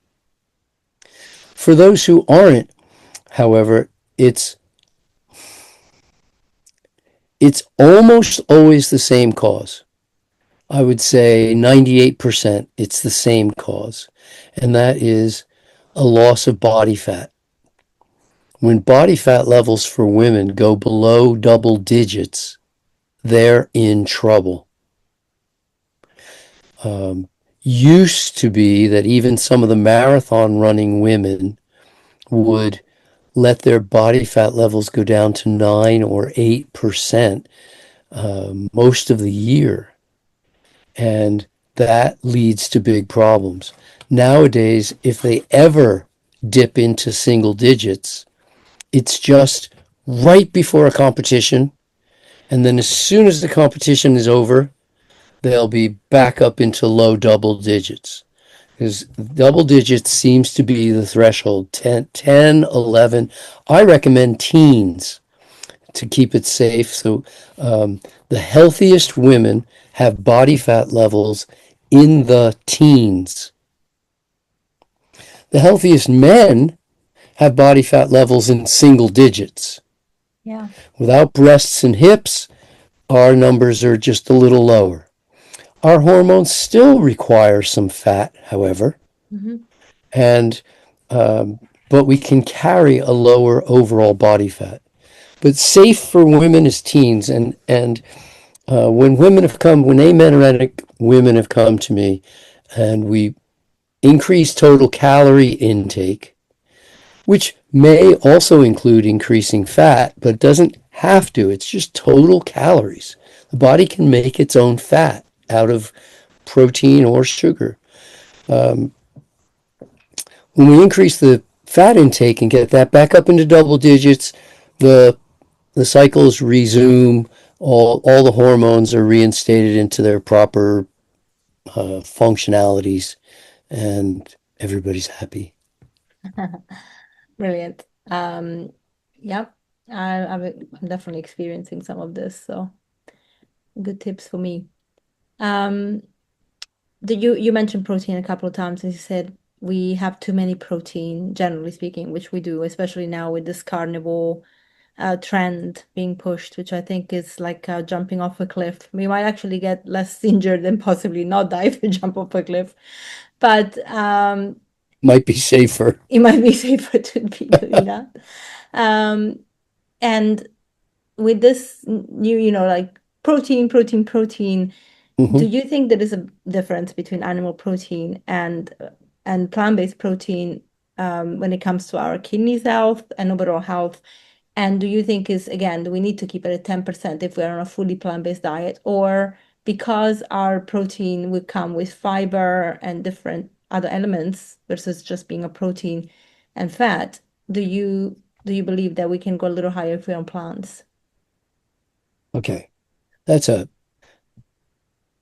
For those who aren't, however, it's almost always the same cause. I would say 98% it's the same cause, and that is a loss of body fat. When body fat levels for women go below double digits, they're in trouble. Used to be that even some of the marathon running women would let their body fat levels go down to 9 or 8% most of the year. And that leads to big problems. Nowadays, if they ever dip into single digits, it's just right before a competition. And then as soon as the competition is over, they'll be back up into low double digits. Because double digits seems to be the threshold 10, 11. I recommend teens to keep it safe. So the healthiest women have body fat levels in the teens. The healthiest men have body fat levels in single digits. Yeah. Without breasts and hips, our numbers are just a little lower. Our hormones still require some fat, however, Mhm. and but we can carry a lower overall body fat. But safe for women is teens, and when amenorrheic women have come to me, and we increase total calorie intake, which may also include increasing fat, but it doesn't have to. It's just total calories. The body can make its own fat out of protein or sugar. When we increase the fat intake and get that back up into double digits, the the cycles resume. All the hormones are reinstated into their proper functionalities, and everybody's happy. Brilliant. Yeah, I'm definitely experiencing some of this, so good tips for me. Um, you mentioned protein a couple of times, and you said we have too many protein, generally speaking, which we do, especially now with this carnivore trend being pushed, which I think is like jumping off a cliff. We might actually get less injured and possibly not die if we jump off a cliff, but Might be safer. it might be safer to be doing that. Um, and with this new, like protein, do Mm-hmm. you think there is a difference between animal protein and plant-based protein when it comes to our kidneys health and overall health? And do you think is, again, do we need to keep it at 10% if we're on a fully plant-based diet? Or because our protein would come with fiber and different other elements versus just being a protein and fat, do you believe that we can go a little higher if we're on plants? Okay. That's a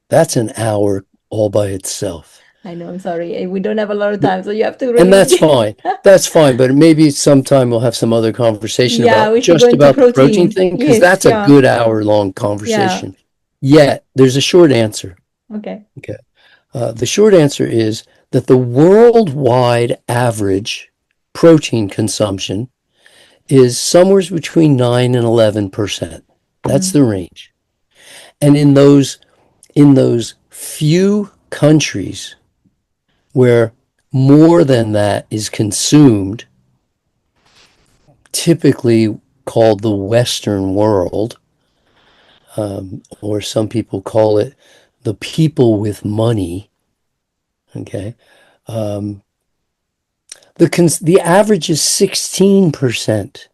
that's an hour all by itself. I know, I'm sorry. We don't have a lot of But, time, so you have to and that's really. fine. That's fine. But maybe sometime we'll have some other conversation Yeah, about we should go just into about the protein protein. thing, because Yes, that's a yeah. good hour-long Yeah. conversation. Yet, there's a short answer. Okay. Okay. The short answer is that the worldwide average protein consumption is somewhere between 9 and 11%. That's Mm. the range. And in those few countries where more than that is consumed, typically called the Western world, or some people call it the people with money. Okay. The average is 16%.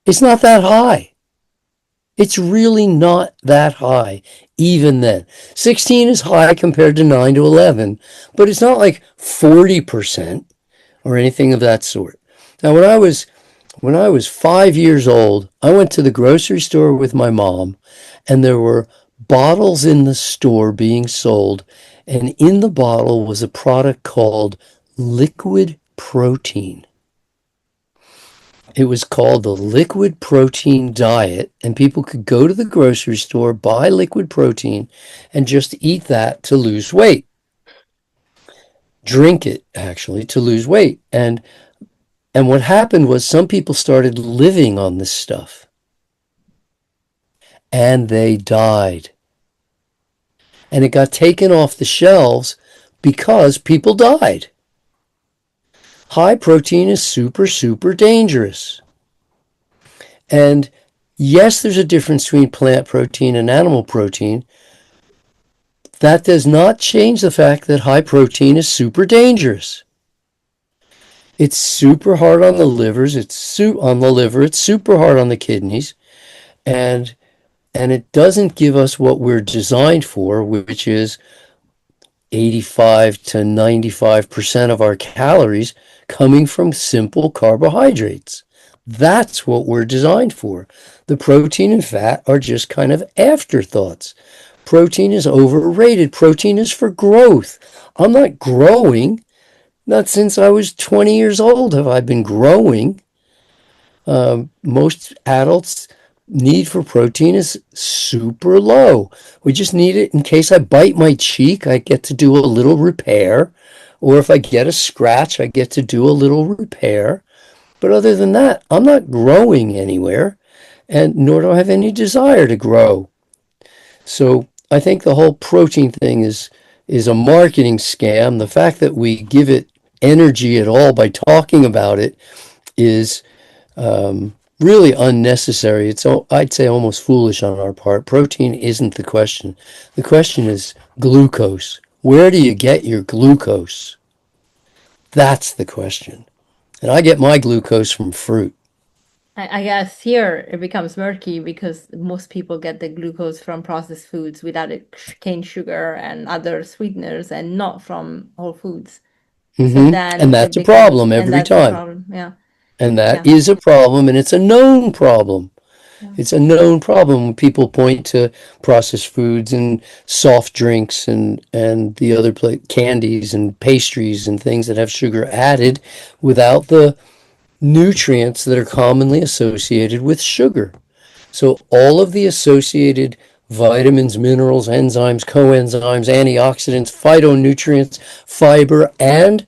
It's not that high. It's really not that high, even then. 16 is high compared to 9 to 11, but it's not like 40% or anything of that sort. Now, when I was 5 years old, I went to the grocery store with my mom, and there were bottles in the store being sold, and in the bottle was a product called liquid protein. It was called the liquid protein diet, and people could go to the grocery store, buy liquid protein, and just eat that to lose weight. Drink it, actually, to lose weight. And what happened was some people started living on this stuff, and they died. And it got taken off the shelves because people died. High protein is super, super dangerous. And yes, there's a difference between plant protein and animal protein. That does not change the fact that high protein is super dangerous. It's super hard on the livers. On the liver. It's super hard on the kidneys, and it doesn't give us what we're designed for, which is 85 to 95% of our calories coming from simple carbohydrates. That's what we're designed for. The protein and fat are just kind of afterthoughts. Protein is overrated. Protein is for growth. I'm not growing. Not since I was 20 years old have I been growing. Most adults' need for protein is super low. We just need it in case I bite my cheek, I get to do a little repair. Or if I get a scratch, I get to do a little repair. But other than that, I'm not growing anywhere, and nor do I have any desire to grow. So I think the whole protein thing is a marketing scam. The fact that we give it energy at all by talking about it is really unnecessary. It's, I'd say, almost foolish on our part. Protein isn't the question. The question is glucose. Where do you get your glucose? That's the question. And I get my glucose from fruit. I guess here it becomes murky because most people get the glucose from processed foods without it, cane sugar and other sweeteners, and not from whole foods. So And then it that's a becomes, problem and every that's the time. problem. Yeah. And that Yeah. is a problem, and it's a known problem. Yeah. It's a known problem when people point to processed foods and soft drinks and the other candies and pastries and things that have sugar added without the nutrients that are commonly associated with sugar. So all of the associated vitamins, minerals, enzymes, coenzymes, antioxidants, phytonutrients, fiber, and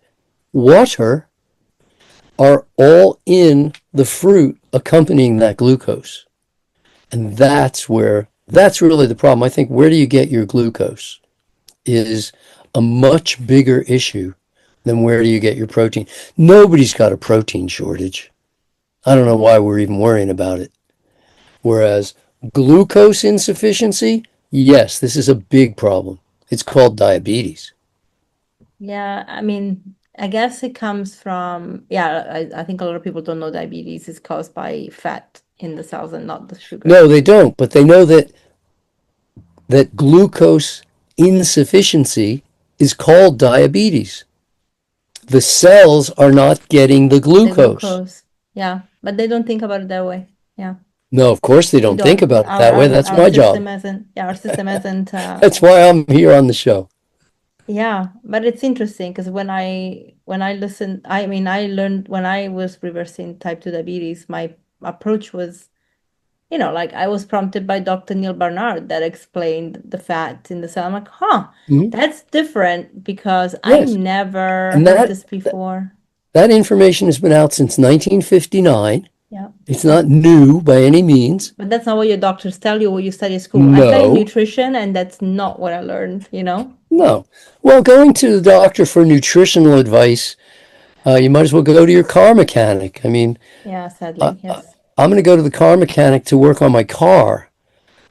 water are all in the fruit accompanying that glucose. And that's really the problem. I think where do you get your glucose is a much bigger issue than where do you get your protein. Nobody's got a protein shortage. I don't know why we're even worrying about it. Whereas glucose insufficiency, yes, this is a big problem. It's called diabetes. Yeah, I mean, I guess it comes from, yeah, I think a lot of people don't know diabetes is caused by fat in the cells and not the sugar. No, they don't, but they know that glucose insufficiency is called diabetes. The cells are not getting the The glucose. glucose. Yeah, but they don't think about it that way. Yeah, No, of course they we don't think don't. about it Our that way. our That's our my job. system hasn't. Yeah, our system hasn't. That's why I'm here on the show. Yeah, but it's interesting because when I listen, I mean, I learned when I was reversing type 2 diabetes, my approach was, like I was prompted by Dr. Neil Barnard that explained the fat in the cell. I'm like, huh, Mhm. that's different because I Yes, never and heard this before. that information has been out since 1959. Yeah. It's not new by any means. But that's not what your doctors tell you, what you study at school. I studied No, nutrition, and that's not what I learned. no. Well, going to the doctor for nutritional advice, you might as well go to your car mechanic. I mean, Yeah, I, sadly, yes. I'm going to go to the car mechanic to work on my car.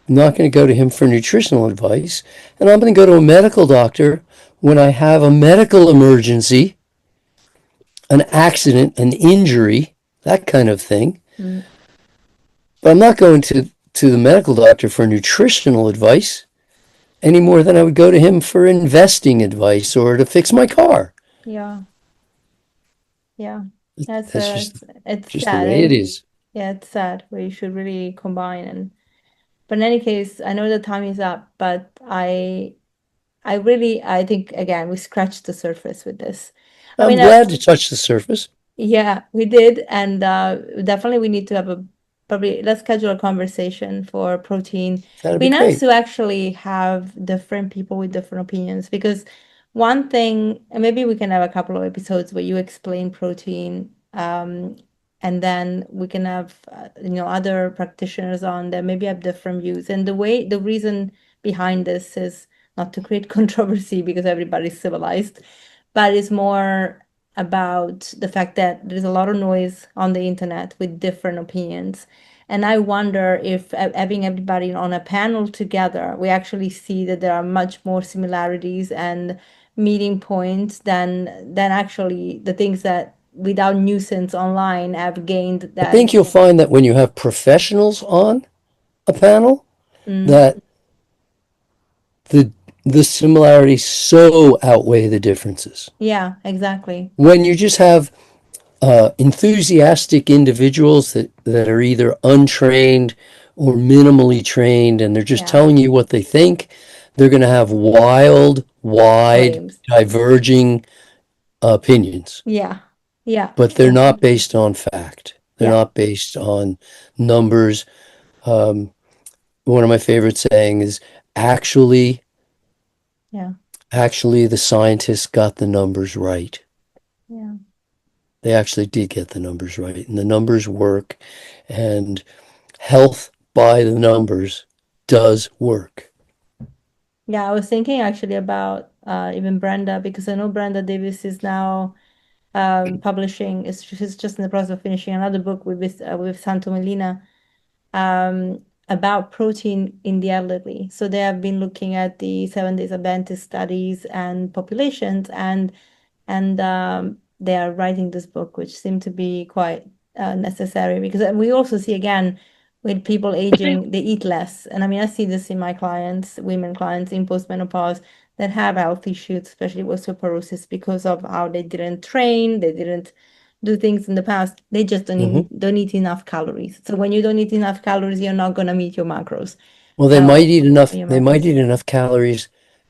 I'm not going to go to him for nutritional advice. And I'm going to go to a medical doctor when I have a medical emergency, an accident, an injury, that kind of thing. Mm, But I'm not going to the medical doctor for nutritional advice any more than I would go to him for investing advice or to fix my car. yeah, yeah. That's That's it's just the sad. way it is. Yeah, it's sad. We should really combine but in any case, I know the time is up, but I think again we scratched the surface with this. I I'm mean, glad to touch the surface. yeah, we did, and definitely we need to have a probably let's schedule a conversation for protein. That'd be Be nice great. to actually have different people with different opinions because one thing, and maybe we can have a couple of episodes where you explain protein, and then we can have other practitioners on that maybe have different views. And the reason behind this is not to create controversy because everybody's civilized, but it's more about the fact that there's a lot of noise on the internet with different opinions. And I wonder if having everybody on a panel together, we actually see that there are much more similarities and meeting points than actually the things that without nuisance online have gained I that. think you'll find that when you have professionals on a panel, Mm, that the the similarities so outweigh the differences. yeah, exactly. When you just have enthusiastic individuals that are either untrained or minimally trained and they're just Yeah, telling you what they think, they're going to have wild, wide, claims. diverging opinions. Yeah, yeah, But they're not based on fact. They're yeah, not based on numbers. Um, One of my favorite saying is actually, yeah, actually, the scientists got the numbers right. yeah. They actually did get the numbers right, and the numbers work, and health by the numbers does work. Yeah, I was thinking actually about even Brenda because I know Brenda Davis is now publishing. She's just in the process of finishing another book with Santo Melina about protein in the elderly. So they have been looking at the 7 days Adventist studies and populations, and they are writing this book, which seemed to be quite necessary because we also see again with people aging, they eat less. And I mean, I see this in my clients, women clients in postmenopause that have health issues, especially osteoporosis, because of how they didn't train, they didn't do things in the past. They just Mhm. don't eat enough calories. So when you don't eat enough calories, you're not gonna meet your macros. Well, they might eat enough. Your They might macros. eat enough calories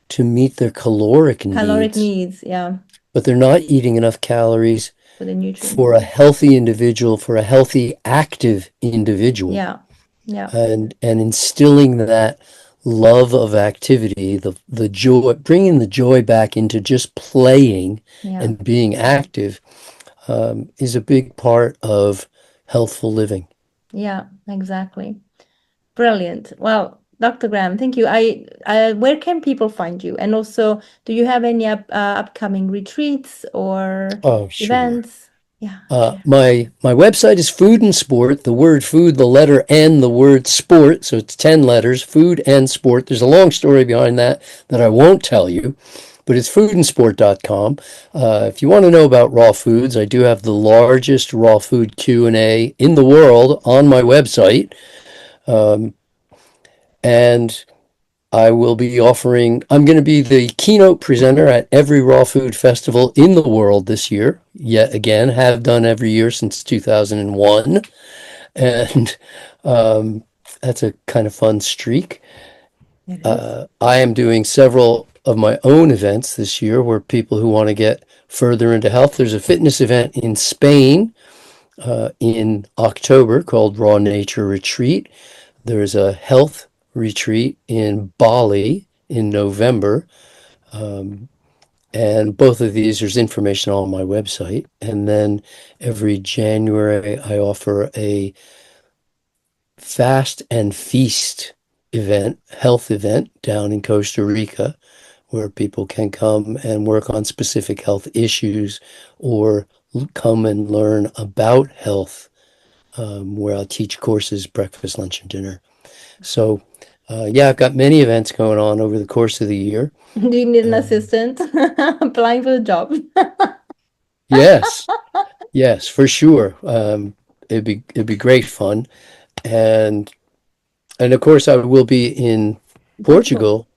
to meet their caloric Caloric needs, needs, yeah, but they're not eating enough calories for the nutrients. for a healthy individual, for a healthy, active individual. Yeah, yeah, And instilling that love of activity, the joy, bringing the joy back into just playing yeah. and being active, is a big part of healthful living. Yeah, exactly. Brilliant. Well, Dr. Graham, thank you. Where can people find you? And also, do you have any upcoming retreats or Oh, sure. events? Yeah, share. My website is Food and Sport, the word food, the letter N, the word sport. So it's 10 letters, food and sport. There's a long story behind that I won't tell you. but it's foodandsport.com. If you want to know about raw foods, I do have the largest raw food Q&A in the world on my website. And I'm going to be the keynote presenter at every raw food festival in the world this year. Yet again, have done every year since 2001. And that's a kind of fun streak. It is. I am doing several of my own events this year where people who want to get further into health. There's a fitness event in Spain in October called Raw Nature Retreat. There's a health retreat in Bali in November. And both of these, there's information on my website. And then every January, I offer a fast and feast event, health event down in Costa Rica, where people can come and work on specific health issues or come and learn about health, where I'll teach courses, breakfast, lunch, and dinner. So, I've got many events going on over the course of the year. Do you need an assistant applying for the job? Yes, for sure. It'd be great fun. And of course, I will be in Portugal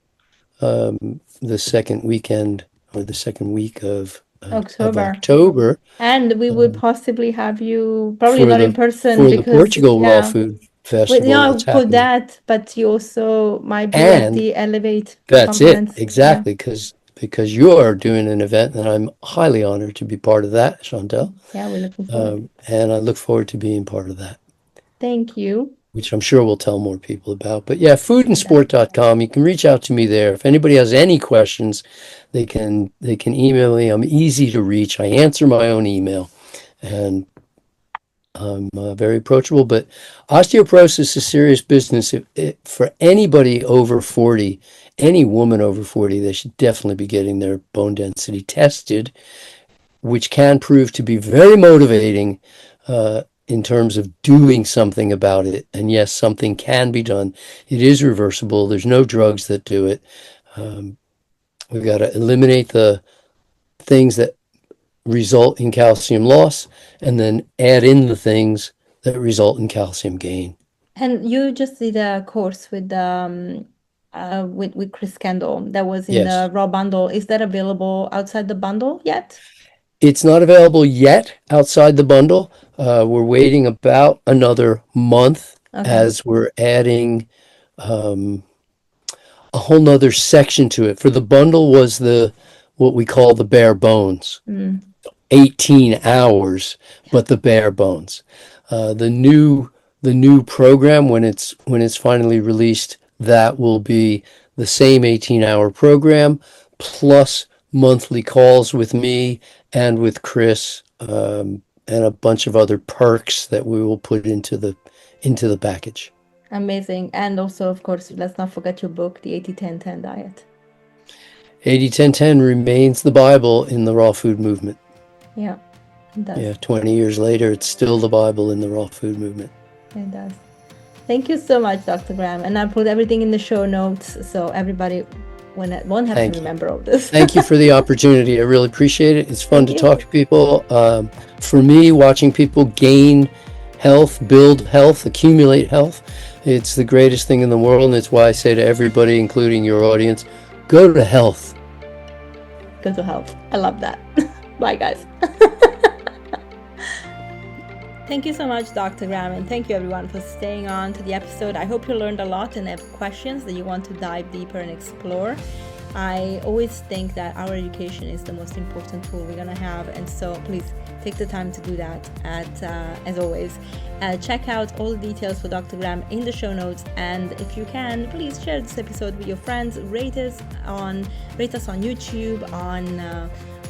the second weekend or the second week of October. And we would possibly have you, probably for not the in person for the because, Portugal Raw Food Festival that's for happening. that, but you also might be at And the Elevate that's conference. it, exactly, because you are doing an event, and I'm highly honored to be part of that, Chantel. Yeah, we're looking forward. And I look forward to being part of that, Thank you. which I'm sure we'll tell more people about. But yeah, foodandsport.com. You can reach out to me there. If anybody has any questions, they can email me. I'm easy to reach. I answer my own email, and I'm very approachable. But osteoporosis is serious business. For anybody over 40, any woman over 40, they should definitely be getting their bone density tested, which can prove to be very motivating in terms of doing something about it. And yes, something can be done. It is reversible. There's no drugs that do it. We've got to eliminate the things that result in calcium loss and then add in the things that result in calcium gain. And you just did a course with Chris Kendall that was in the Raw bundle. Is that available outside the bundle yet? It's not available yet outside the bundle. We're waiting about another month as we're adding a whole nother section to it. For the bundle was what we call the bare bones. 18 hours, but the bare bones. The new program, when it's finally released, that will be the same 18-hour program plus monthly calls with me and with Chris, and a bunch of other perks that we will put into the package. Amazing. And also, of course, let's not forget your book, the 80-10-10 diet. 80-10-10 remains the Bible in the raw food movement. Yeah, it does. Yeah, 20 years later, it's still the Bible in the raw food movement. It does. Thank you so much, Dr. Graham. And I'll put everything in the show notes so everybody won't have to remember all this. Thank you for the opportunity. I really appreciate it. It's fun to talk to people. For me, watching people gain health, build health, accumulate health, it's the greatest thing in the world. And it's why I say to everybody, including your audience, go to health. Go to health. I love that. Bye, guys. Thank you so much, Dr. Graham, and thank you everyone for staying on to the episode. I hope you learned a lot and have questions that you want to dive deeper and explore. I always think that our education is the most important tool we're going to have, and so please take the time to do that. As always, check out all the details for Dr. Graham in the show notes, and if you can, please share this episode with your friends. Rate us on YouTube, on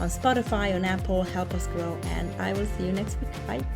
Spotify, on Apple. Help us grow, and I will see you next week. Bye.